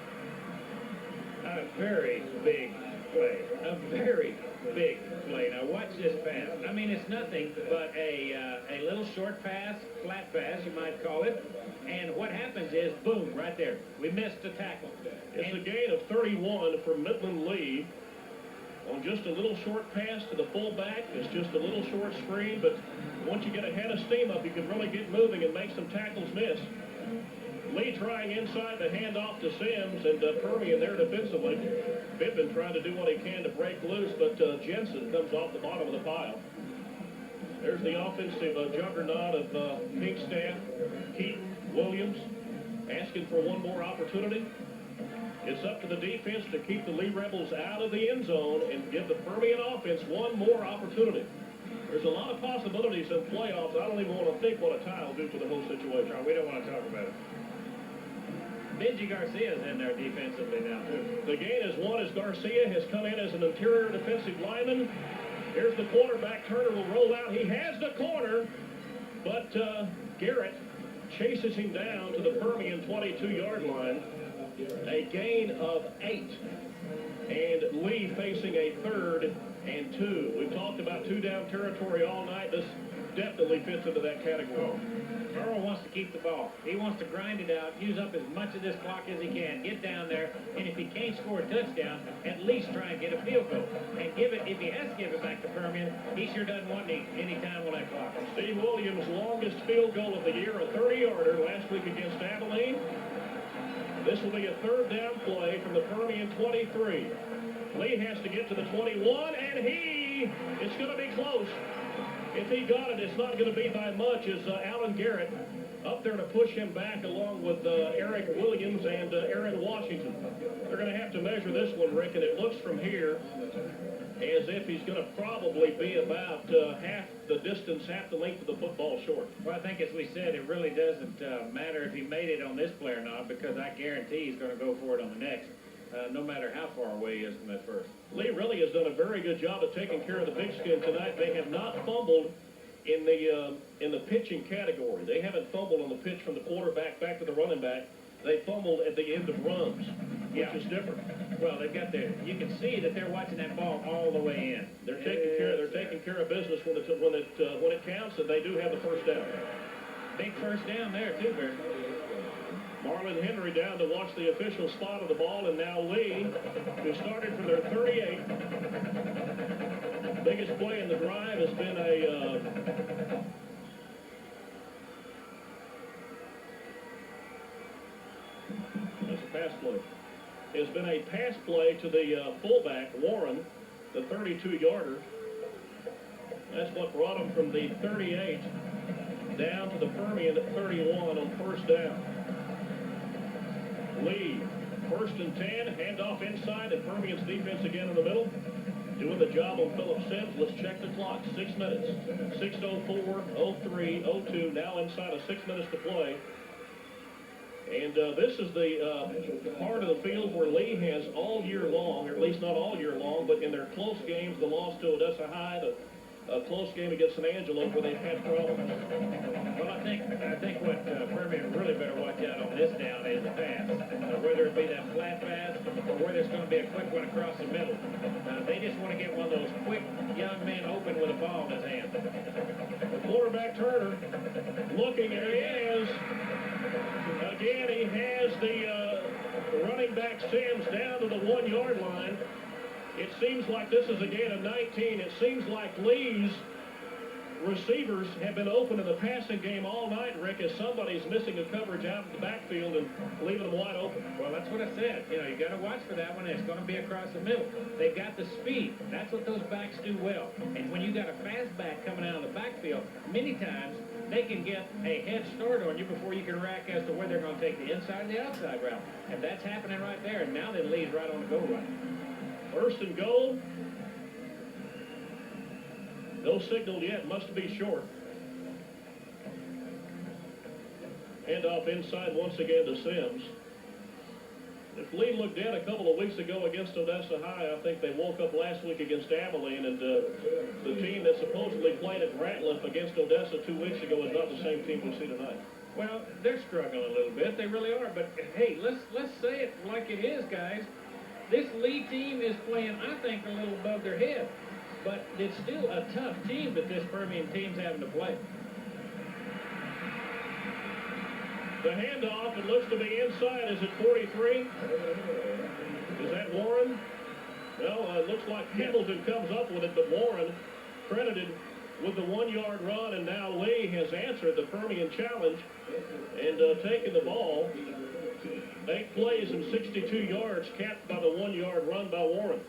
A very big play. A very big play. Now watch this pass. I mean, it's nothing but a little short pass, flat pass, you might call it. And what happens is, boom, right there. We missed a tackle. It's a gain of 31 for Midland Lee on just a little short pass to the fullback. It's just a little short screen, but once you get a head of steam up, you can really get moving and make some tackles miss. Lee trying inside the handoff to Sims, and Permian there defensively. Bittman trying to do what he can to break loose, but Jensen comes off the bottom of the pile. There's the offensive juggernaut of Pink staff, Keaton, Williams, asking for one more opportunity. It's up to the defense to keep the Lee Rebels out of the end zone and give the Permian offense one more opportunity. There's a lot of possibilities in playoffs. I don't even want to think what a tie will do to the whole situation. No, we don't want to talk about it. Benji Garcia's in there defensively now, too. The gain is one as Garcia has come in as an interior defensive lineman. Here's the quarterback. Turner will roll out. He has the corner, but Garrett chases him down to the Permian 22-yard line. A gain of 8. And Lee facing a 3rd and 2. We've talked about 2-down territory all night. This definitely fits into that category. Earl wants to keep the ball. He wants to grind it out, use up as much of this clock as he can, get down there, and if he can't score a touchdown, at least try and get a field goal. And give it, if he has to give it back to Permian, he sure doesn't want any time on that clock. Steve Williams' longest field goal of the year, a 30-yarder last week against Abilene. This will be a 3rd down play from the Permian 23. Lee has to get to the 21, and it's going to be close. If he got it, it's not going to be by much as Alan Garrett up there to push him back along with Eric Williams and Aaron Washington. They're going to have to measure this one, Rick, and it looks from here as if he's going to probably be about half the distance, half the length of the football short. Well, I think as we said, it really doesn't matter if he made it on this play or not, because I guarantee he's going to go for it on the next, no matter how far away he is from that first. Lee really has done a very good job of taking care of the big skin tonight. They have not fumbled in the pitching category. They haven't fumbled on the pitch from the quarterback back to the running back. They fumbled at the end of runs, which is different. Well, they've got you can see that they're watching that ball all the way in. They're taking care of business when it counts, and they do have the first down. Big first down there too, Barry. Marlon Henry down to watch the official spot of the ball, and now Lee, who started from their 38. Biggest play in the drive has been that's a pass play. Has been a pass play to the fullback, Warren, the 32-yarder. That's what brought him from the 38 down to the Permian at 31 on first down. Lee, 1st and 10, handoff inside, and Permian's defense again in the middle. Doing the job on Phillip Sims. Let's check the clock. 6 minutes. 6:04, 03, 02. Now inside of 6 minutes to play. And this is the part of the field where Lee has all year long, or at least not all year long, but in their close games, the loss to Odessa High, the close game against San Angelo, where they've had problems. Well, I think what Permian really better watch out on this down is the pass. Whether it be that flat pass or whether it's going to be a quick one across the middle. They just want to get one of those quick young men open with a ball in his hand. The quarterback Turner looking, and he is. Again, he has the running back Sims down to the 1-yard line. It seems like this is a gain of 19. It seems like Lee's receivers have been open in the passing game all night, Rick, as somebody's missing a coverage out in the backfield and leaving them wide open. Well, that's what I said. You got to watch for that one. It's going to be across the middle. They've got the speed. That's what those backs do well. And when you got a fast back coming out of the backfield, many times they can get a head start on you before you can react as to whether they're going to take the inside or the outside route. And that's happening right there. And now that Lee's right on the goal line. 1st and goal. No signal yet. Must be short. Handoff inside once again to Sims. If Lee looked dead a couple of weeks ago against Odessa High, I think they woke up last week against Abilene, and the team that supposedly played at Ratliff against Odessa 2 weeks ago is not the same team we see tonight. Well, they're struggling a little bit. They really are. But, hey, let's say it like it is, guys. This Lee team is playing, I think, a little above their head. But it's still a tough team that this Permian team's having to play. The handoff, it looks to be inside. Is it 43? Is that Warren? Well, it looks like Hamilton comes up with it, but Warren credited with the 1-yard run, and now Lee has answered the Permian challenge and taken the ball. 8 plays and 62 yards, capped by the 1-yard run by Warren.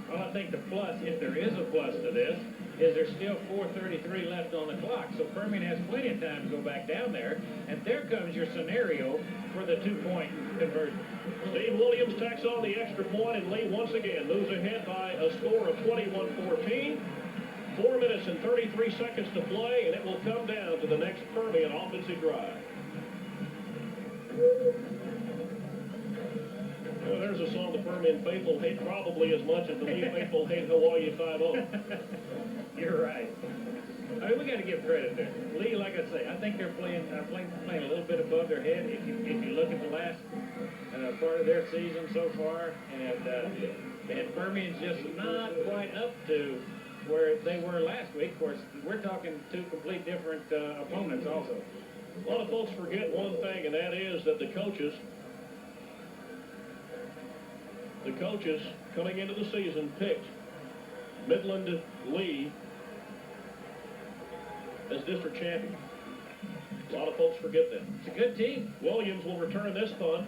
Well, I think the plus, if there is a plus to this, is there's still 4:33 left on the clock. So Permian has plenty of time to go back down there. And there comes your scenario for the 2-point conversion. Steve Williams tacks on the extra point, and Lee once again moves ahead by a score of 21-14. 4 minutes and 33 seconds to play, and it will come down to the next Permian offensive drive. Well, there's a song the Permian faithful hate probably as much as the Lee faithful hate Hawaii 5-0. You're right. I mean, we got to give credit there. Lee, like I say, I think they're playing a little bit above their head. If you look at the last part of their season so far, and Permian's just not quite up to where they were last week. Of course, we're talking 2 complete different opponents also. A lot of folks forget one thing, and that is that the coaches coming into the season picked Midland Lee as district champion. A lot of folks forget that. It's a good team. Williams will return this punt.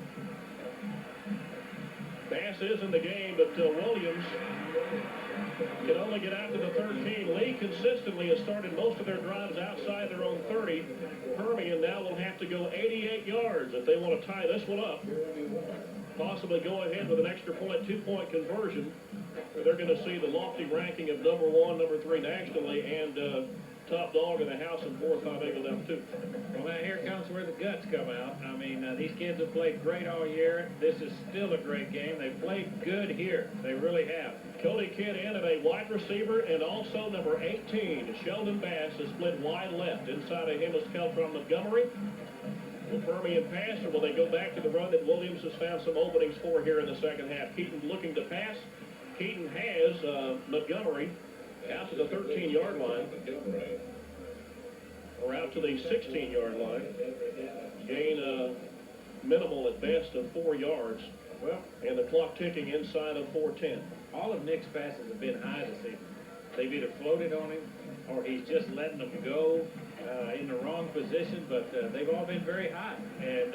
Bad Bass is in the game, but Williams can only get out to the 13. Lee consistently has started most of their drives outside their own 30. Permian now will have to go 88 yards if they want to tie this one up. Possibly go ahead with an extra point, 2-point conversion. They're going to see the lofty ranking of number 1, number 3 nationally, and top dog in the house in 4-5 Eagle Down 2. Well, now here comes where the guts come out. I mean, these kids have played great all year. This is still a great game. They've played good here. They really have. Cody Kidd in at a wide receiver, and also number 18, Sheldon Bass, is split wide left. Inside of him is Keltron Montgomery. Will Permian pass, or will they go back to the run that Williams has found some openings for here in the second half? Keaton looking to pass. Keaton has Montgomery out to the 13-yard line, or out to the 16-yard line. Gain minimal at best of 4 yards. Well, and the clock ticking inside of 4:10. all of Nick's passes have been high this season. They've either floated on him, or he's just letting them go in the wrong position, but they've all been very high, and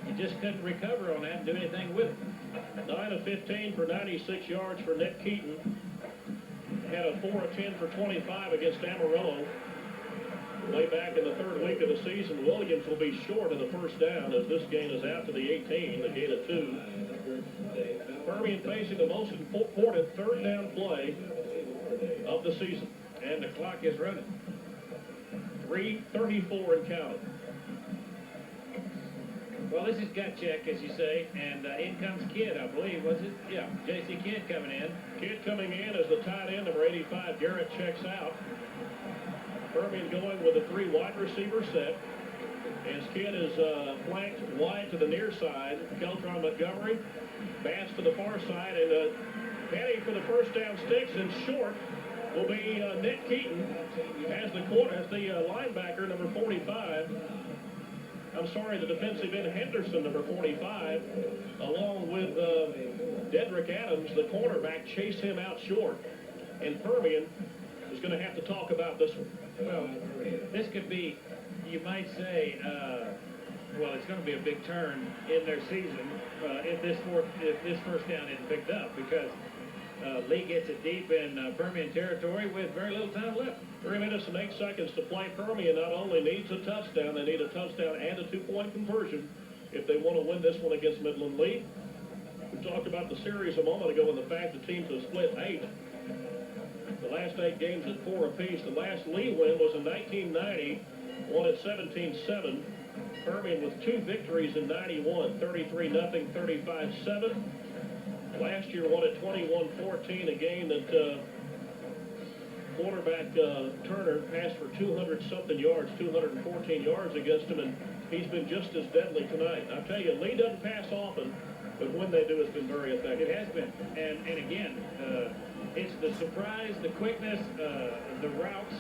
you just couldn't recover on that and do anything with it. 9 of 15 for 96 yards for Nick Keaton. Had a 4 of 10 for 25 against Amarillo. Way back in the 3rd week of the season, Williams will be short of the first down as this gain is out to the 18, the gain of 2. Permian facing the most important 3rd down play of the season. And the clock is running. 3:34 and counting. Well, this is gut check, as you say, and in comes Kidd, I believe, was it? Yeah, J.C. Kidd coming in. Kidd coming in as the tight end, number 85, Garrett checks out. Permian going with a 3 wide receiver set. As Kidd is flanked wide to the near side, Keltron Montgomery, Bass to the far side, and heading for the first down sticks and short will be Nick Keaton as the linebacker, number 45. I'm sorry, the defensive end Henderson, number 45, along with Dedrick Adams, the cornerback, chase him out short. And Permian is going to have to talk about this one. Well, this could be, you might say, well, it's going to be a big turn in their season if this first down isn't picked up, because Lee gets it deep in Permian territory with very little time left. 3 minutes and 8 seconds to play. Permian not only needs a touchdown, they need a touchdown and a 2-point conversion if they want to win this one against Midland Lee. We talked about the series a moment ago and the fact the teams have split 8. The last 8 games at 4 apiece. The last Lee win was in 1990, won at 17-7. Permian with 2 victories in 91, 33-0, 35-7. Last year won at 21-14, a game that quarterback Turner passed for 200-something yards, 214 yards against him, and he's been just as deadly tonight. I tell you, Lee doesn't pass often, but when they do, it's been very effective. It has been. And again, it's the surprise, the quickness, the routes,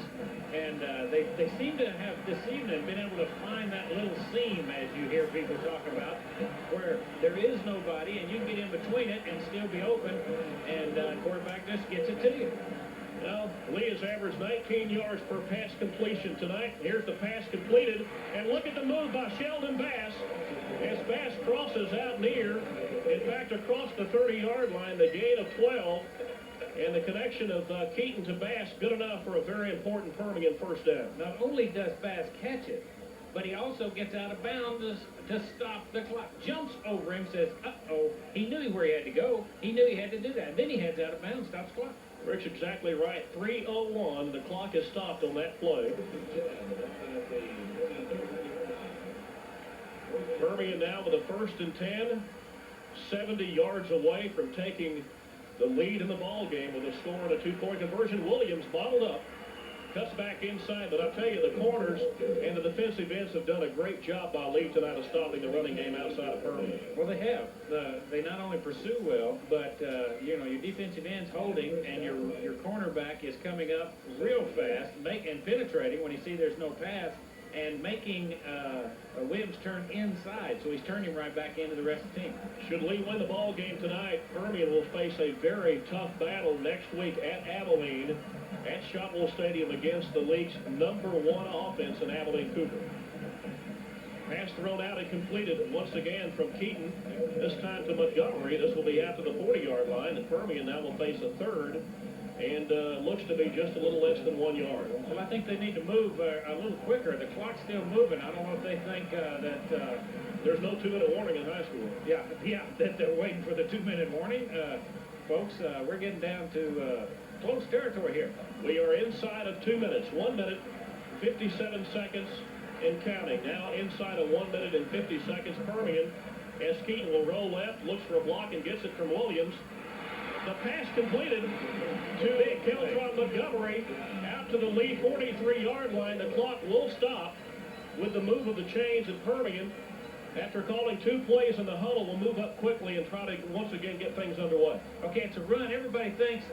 and they seem to have this evening been able to find that little seam, as you hear people talk about, where there is nobody, and you can get in between it and still be open, and quarterback just gets it to you. Well, Lee has averaged 19 yards per pass completion tonight. Here's the pass completed, and look at the move by Sheldon Bass as Bass crosses out near, in fact, across the 30-yard line, the gain of 12, and the connection of Keaton to Bass, good enough for a very important Permian first down. Not only does Bass catch it, but he also gets out of bounds to stop the clock. Jumps over him, says, uh-oh. He knew where he had to go. He knew he had to do that. Then he heads out of bounds, stops the clock. Rick's exactly right. 3:01. The clock is stopped on that play. Permian now with a 1st and 10, 70 yards away from taking the lead in the ball game with a score and a 2-point conversion. Williams bottled up, cuts back inside, but I'll tell you, the corners and the defensive ends have done a great job by Lee tonight of stopping the running game outside of Permian. Well, they have. They not only pursue well, but you know, your defensive end's holding, and your cornerback is coming up real fast, and penetrating when he sees there's no pass, and making Williams turn inside, so he's turning right back into the rest of the team. Should Lee win the ball game tonight, Permian will face a very tough battle next week at Abilene, at Shotwell Stadium against the league's #1 offense in Abilene Cooper. Pass thrown out and completed once again from Keaton. This time to Montgomery. This will be after the 40-yard line. And Permian now will face a third. And looks to be just a little less than 1 yard. Well, I think they need to move a little quicker. The clock's still moving. I don't know if they think that there's no 2-minute warning in high school. Yeah, that they're waiting for the 2-minute warning. Folks, we're getting down to close territory here. We are inside of 2 minutes. 1 minute, 57 seconds, and counting. Now inside of 1 minute and 50 seconds. Permian, as Keaton will roll left, looks for a block and gets it from Williams. The pass completed to Keltron Montgomery out to the Lee 43-yard line. The clock will stop with the move of the chains at Permian. After calling 2 plays in the huddle, we'll move up quickly and try to once again get things underway. Okay, it's a run. Everybody thinks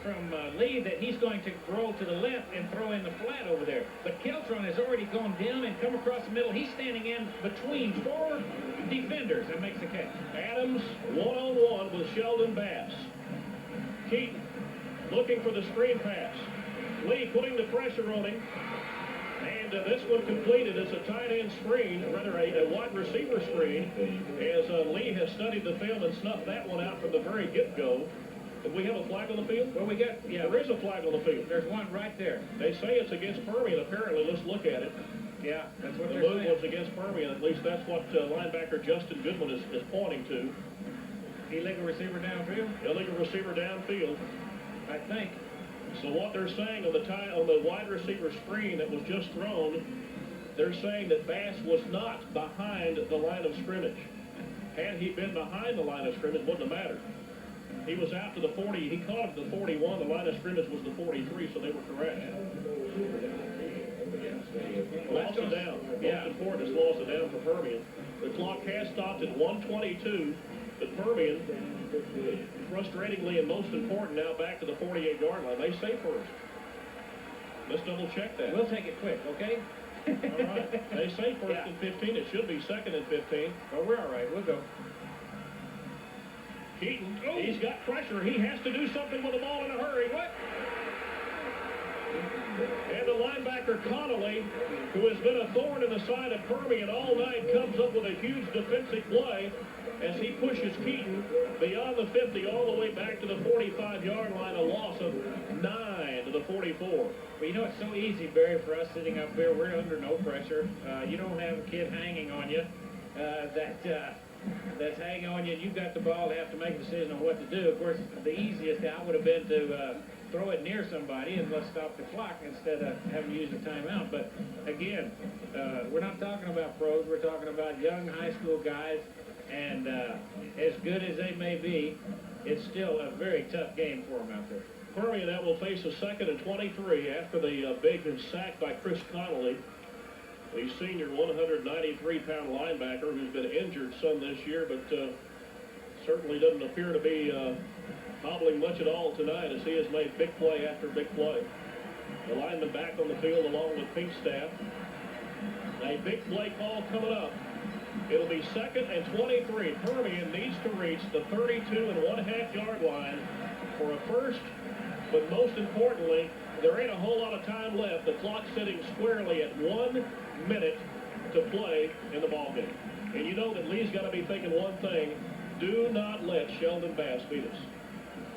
from Lee that he's going to roll to the left and throw in the flat over there. But Keltron has already gone down and come across the middle. He's standing in between 4 defenders and makes the catch. Adams one-on-one with Sheldon Bass. Keaton looking for the screen pass. Lee putting the pressure on him. And this one completed as a tight end screen, rather a wide receiver screen, as Lee has studied the film and snuffed that one out from the very get-go. Do we have a flag on the field? Well, there is a flag on the field. There's one right there. They say it's against Permian, apparently. Let's look at it. Yeah, that's what the they're saying. move was against Permian. At least that's what linebacker Justin Goodman is pointing to. Illegal receiver downfield? Illegal receiver downfield. I think. So what they're saying on the wide receiver screen that was just thrown, they're saying that Bass was not behind the line of scrimmage. Had he been behind the line of scrimmage, it wouldn't have mattered. He was out to the 40. He caught it to the 41. The line of scrimmage was the 43, so they were correct. Lost it down. Most important is lost it down for Permian. The clock has stopped at 1:22. But Permian, frustratingly and most important, now back to the 48-yard line. They say first. Let's double check that. We'll take it quick, okay? All right. They say first and 15. It should be second and 15. Oh, we're all right. We'll go. Keaton, he's got pressure. He has to do something with the ball in a hurry. What? And the linebacker Connolly, who has been a thorn in the side of Permian all night, comes up with a huge defensive play as he pushes Keaton beyond the 50 all the way back to the 45-yard line, a loss of 9 to the 44. Well, you know, it's so easy, Barry, for us sitting up here. We're under no pressure. You don't have a kid hanging on you that's hanging on you, and you've got the ball to have to make a decision on what to do. Of course, the easiest out would have been to throw it near somebody and let's stop the clock instead of having to use a timeout. But again, we're not talking about pros. We're talking about young high school guys. And as good as they may be, it's still a very tough game for them out there. Permian now will face a 2nd and 23 after the big sack by Chris Connolly, the senior 193-pound linebacker who's been injured some this year, but certainly doesn't appear to be hobbling much at all tonight as he has made big play after big play. The lineman back on the field along with Pinkstaff. A big play call coming up. It'll be 2nd and 23. Permian needs to reach the 32.5-yard line for a first, but most importantly, there ain't a whole lot of time left. The clock's sitting squarely at 1 minute to play in the ballgame. And you know that Lee's got to be thinking one thing: do not let Sheldon Bass beat us.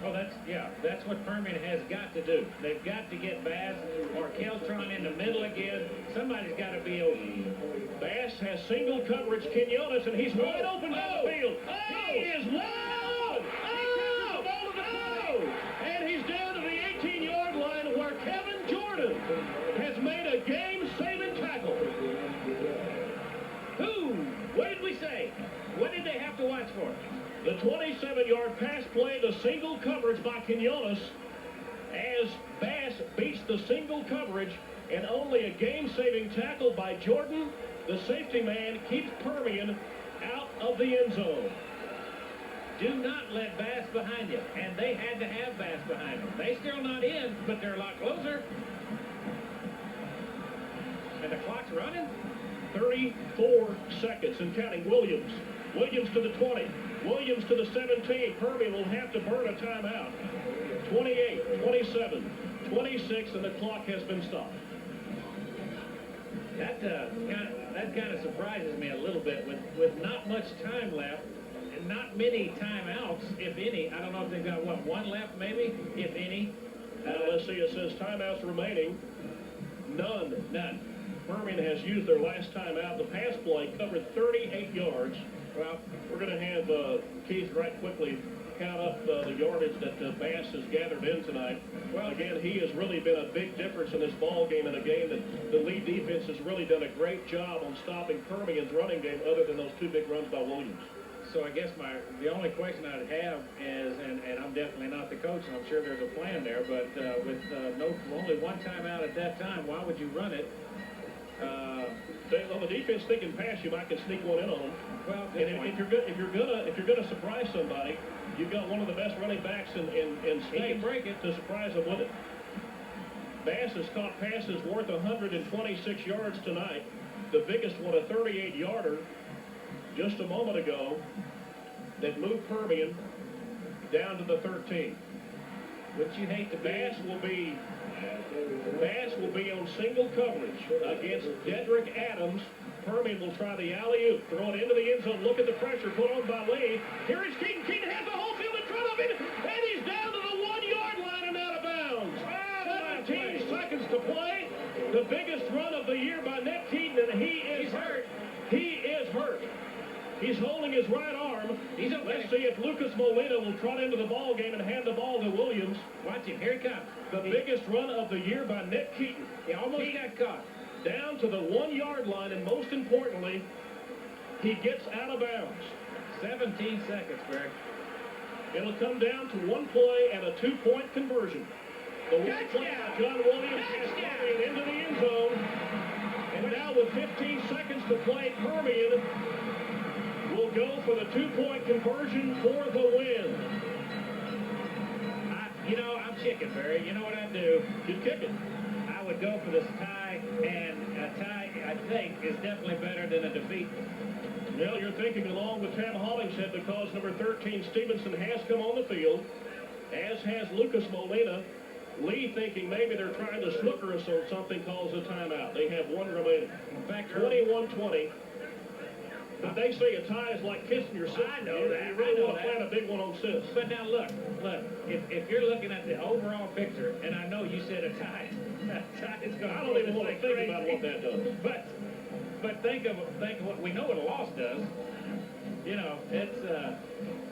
Oh, that's what Permian has got to do. They've got to get Bass or Keltron in the middle again. Somebody's got to be open. Bass has single coverage, Quinones, and he's wide open down the field. He is wide open. And he's down to the 18-yard line where Kevin Jordan has made a game-saving tackle. Who? What did we say? What did they have to watch for? The 27-yard pass play, the single coverage by Quinones, as Bass beats the single coverage, and only a game-saving tackle by Jordan. The safety man keeps Permian out of the end zone. Do not let Bass behind you. And they had to have Bass behind them. They still not in, but they're a lot closer. And the clock's running. 34 seconds and counting. Williams to the 20. Williams to the 17. Permian will have to burn a timeout. 28, 27, 26, and the clock has been stopped. That kind of surprises me a little bit with not much time left and not many timeouts, if any. I don't know if they've got, what, one left maybe, if any. Let's see, it says timeouts remaining. None. Permian has used their last timeout. The pass play covered 38 yards. Well, we're going to have Keith right quickly count up the yardage that Bass has gathered in tonight. Well, again, he has really been a big difference in this ball game, and a game that the lead defense has really done a great job on stopping Permian's running game, other than those two big runs by Williams. So I guess the only question I'd have is, and I'm definitely not the coach, and I'm sure there's a plan there, but with only one timeout at that time, why would you run it? On the defense thinking pass, you might can sneak one in on them. Well, and if you're gonna surprise somebody, you've got one of the best running backs in state break it to surprise them with it. Bass has caught passes worth 126 yards tonight. The biggest one, a 38-yarder, just a moment ago, that moved Permian down to the 13. Which you hate to Bass will be on single coverage against Dedrick Adams. Permian will try the alley-oop, throw it into the end zone. Look at the pressure put on by Lee. Here is Keaton. Keaton has the whole field in front of him, and he's down to the 1-yard line and out of bounds. 17 seconds to play. The biggest run of the year by Nick Keaton, and he is hurt. He is hurt. He's holding his right arm. Let's see if Lucas Molina will trot into the ball game and hand the ball to Williams. Watch him. Here he comes. The biggest run of the year by Nick Keaton. He almost got caught. Down to the 1-yard line, and most importantly, he gets out of bounds. 17 seconds, Greg. It'll come down to one play and a 2-point conversion. The one play by John Williams has Permian into the end zone. And now with 15 seconds to play, Permian will go for the 2-point conversion for the win. I'm chicken, Barry. You know what I'd do? You'd kick it. I would go for this tie, and a tie, I think, is definitely better than a defeat. Well, you're thinking along with Tam Hollingshead, because number 13, Stevenson, has come on the field, as has Lucas Molina. Lee thinking maybe they're trying to snooker us or something, calls a timeout. They have one remaining. In fact, 21-20. But they say a tie is like kissing your sister. I know that. You really want to plan a big one on sis. But now look, if you're looking at the overall picture, and I know you said a tie is going to. I don't even want to think about what that does. But think of what we know what a loss does.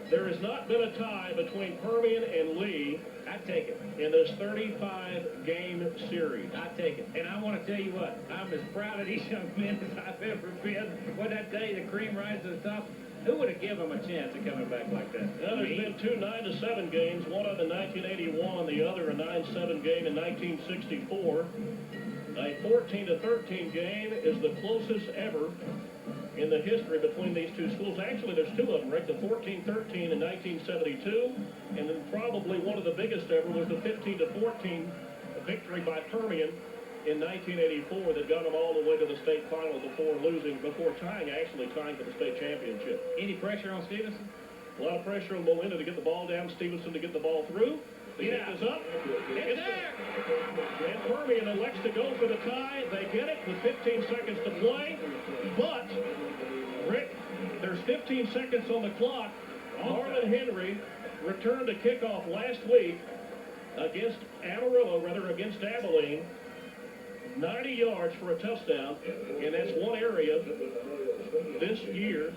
There has not been a tie between Permian and Lee. I'd take it. In this 35-game series. I'd take it. And I want to tell you what, I'm as proud of these young men as I've ever been. What I tell you, the cream rises to the top. Who would have given them a chance of coming back like that? Well, there's been two 9-7 games, one of in 1981, the other a 9-7 game in 1964. A 14-13 game is the closest ever in the history between these two schools. Actually, there's two of them, Rick. The 14-13 in 1972, and then probably one of the biggest ever was the 15-14 victory by Permian in 1984 that got them all the way to the state final before tying for the state championship. Any pressure on Stevenson? A lot of pressure on Molina to get the ball down, Stevenson to get the ball through. The kick is up. It's there. And Permian elects to go for the tie. They get it with 15 seconds to play. But, Rick, there's 15 seconds on the clock. Marlon Henry returned to kickoff last week against against Abilene. 90 yards for a touchdown. And that's one area this year.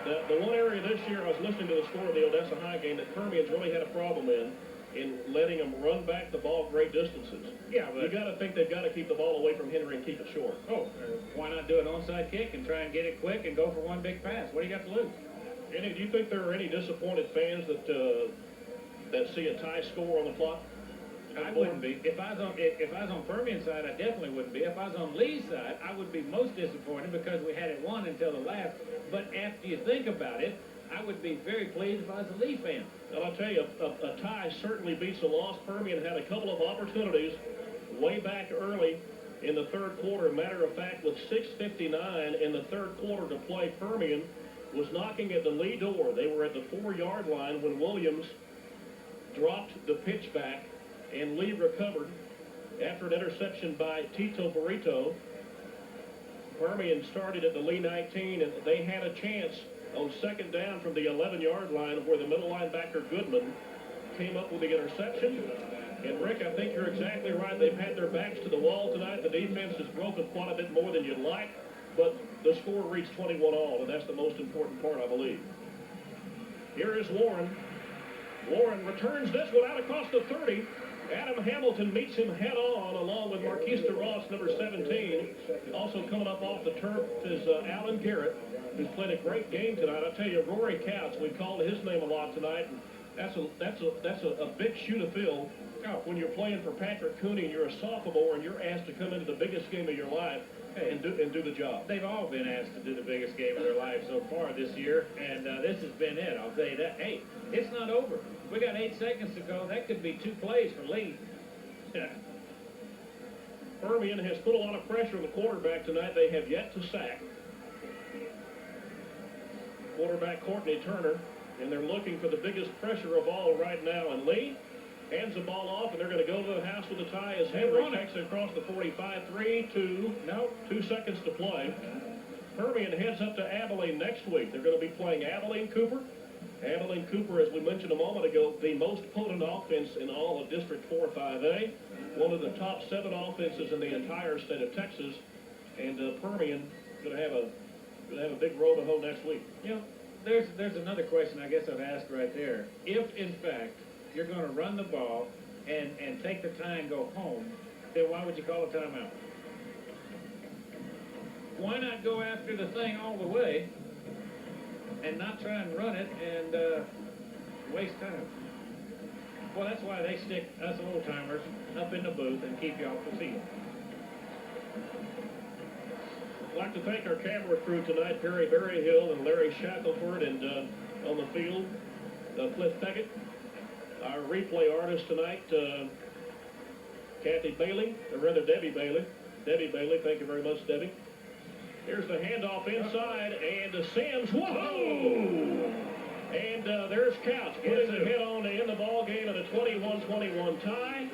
The one area this year, I was listening to the score of the Odessa High game, that Permian's really had a problem in letting them run back the ball great distances. Yeah, but you got to think they've got to keep the ball away from Henry and keep it short. Why not do an onside kick and try and get it quick and go for one big pass? What do you got to lose? Do you think there are any disappointed fans that see a tie score on the clock? I wouldn't be. If I was on Permian's side, I definitely wouldn't be. If I was on Lee's side, I would be most disappointed because we had it won until the last. But after you think about it, I would be very pleased if I was a Lee fan. Well, I'll tell you, a tie certainly beats a loss. Permian had a couple of opportunities way back early in the third quarter. Matter of fact, with 6:59 in the third quarter to play, Permian was knocking at the Lee door. They were at the 4-yard line when Williams dropped the pitch back, and Lee recovered after an interception by Tito Burrito. Permian started at the Lee 19, and they had a chance on second down from the 11-yard line where the middle linebacker Goodman came up with the interception. And Rick, I think you're exactly right. They've had their backs to the wall tonight. The defense has broken quite a bit more than you'd like, but the score reached 21-all, and that's the most important part, I believe. Here is Warren. Warren returns this one out across the 30. Adam Hamilton meets him head-on along with Marquise DeRoss, number 17. Also coming up off the turf is Alan Garrett, who's played a great game tonight. I'll tell you, Rory Couch, we called his name a lot tonight. And that's a big shoe to fill when you're playing for Patrick Cooney and you're a sophomore and you're asked to come into the biggest game of your life and do the job. They've all been asked to do the biggest game of their lives so far this year, and this has been it. I'll tell you that. Hey, it's not over. We got 8 seconds to go. That could be 2 plays for Lee. Yeah. Permian has put a lot of pressure on the quarterback tonight. They have yet to sack. Quarterback Courtney Turner, and they're looking for the biggest pressure of all right now. And Lee hands the ball off, and they're going to go to the house with a tie as Henry takes it across the 45. 2 seconds to play. Permian heads up to Abilene next week. They're going to be playing Abilene Cooper. Abilene Cooper, as we mentioned a moment ago, the most potent offense in all of District 4-5A. One of the top 7 offenses in the entire state of Texas. And Permian going to have a big road to hoe next week. You know, there's another question I guess I've asked right there. If, in fact, you're going to run the ball and take the tie and go home, then why would you call a timeout? Why not go after the thing all the way and not try and run it and waste time? Well, that's why they stick us old-timers up in the booth and keep you off the field. I'd like to thank our camera crew tonight, Perry Berryhill and Larry Shackelford, and on the field, Cliff Peckett. Our replay artist tonight, Kathy Bailey, or rather Debbie Bailey. Debbie Bailey, thank you very much, Debbie. Here's the handoff inside, and Sims, whoa! And there's Couch, putting the head on to end the ball game at a 21-21 tie.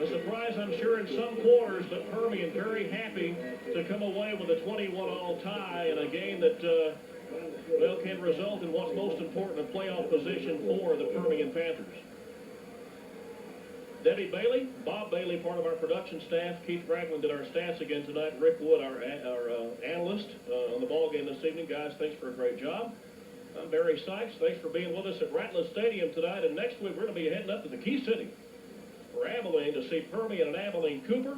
A surprise, I'm sure, in some quarters, but Permian very happy to come away with a 21-all tie in a game that, well, can result in what's most important, a playoff position for the Permian Panthers. Debbie Bailey, Bob Bailey, part of our production staff. Keith Ragland did our stats again tonight. Rick Wood, our analyst on the ball game this evening. Guys, thanks for a great job. I'm Barry Sykes. Thanks for being with us at Ratliff Stadium tonight. And next week, we're going to be heading up to the Key City for Abilene to see Permian and Abilene Cooper.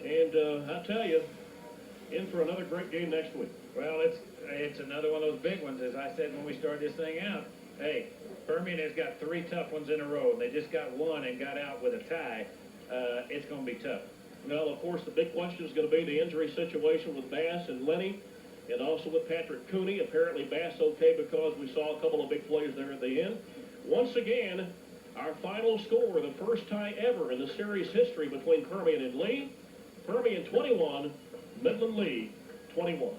And I tell you, in for another great game next week. Well, it's another one of those big ones, as I said when we started this thing out. Hey, Permian has got 3 tough ones in a row. They just got one and got out with a tie. It's going to be tough. Well, of course, the big question is going to be the injury situation with Bass and Lenny, and also with Patrick Cooney. Apparently, Bass okay because we saw a couple of big plays there at the end. Once again, our final score, the first tie ever in the series history between Permian and Lee. Permian 21, Midland Lee 21.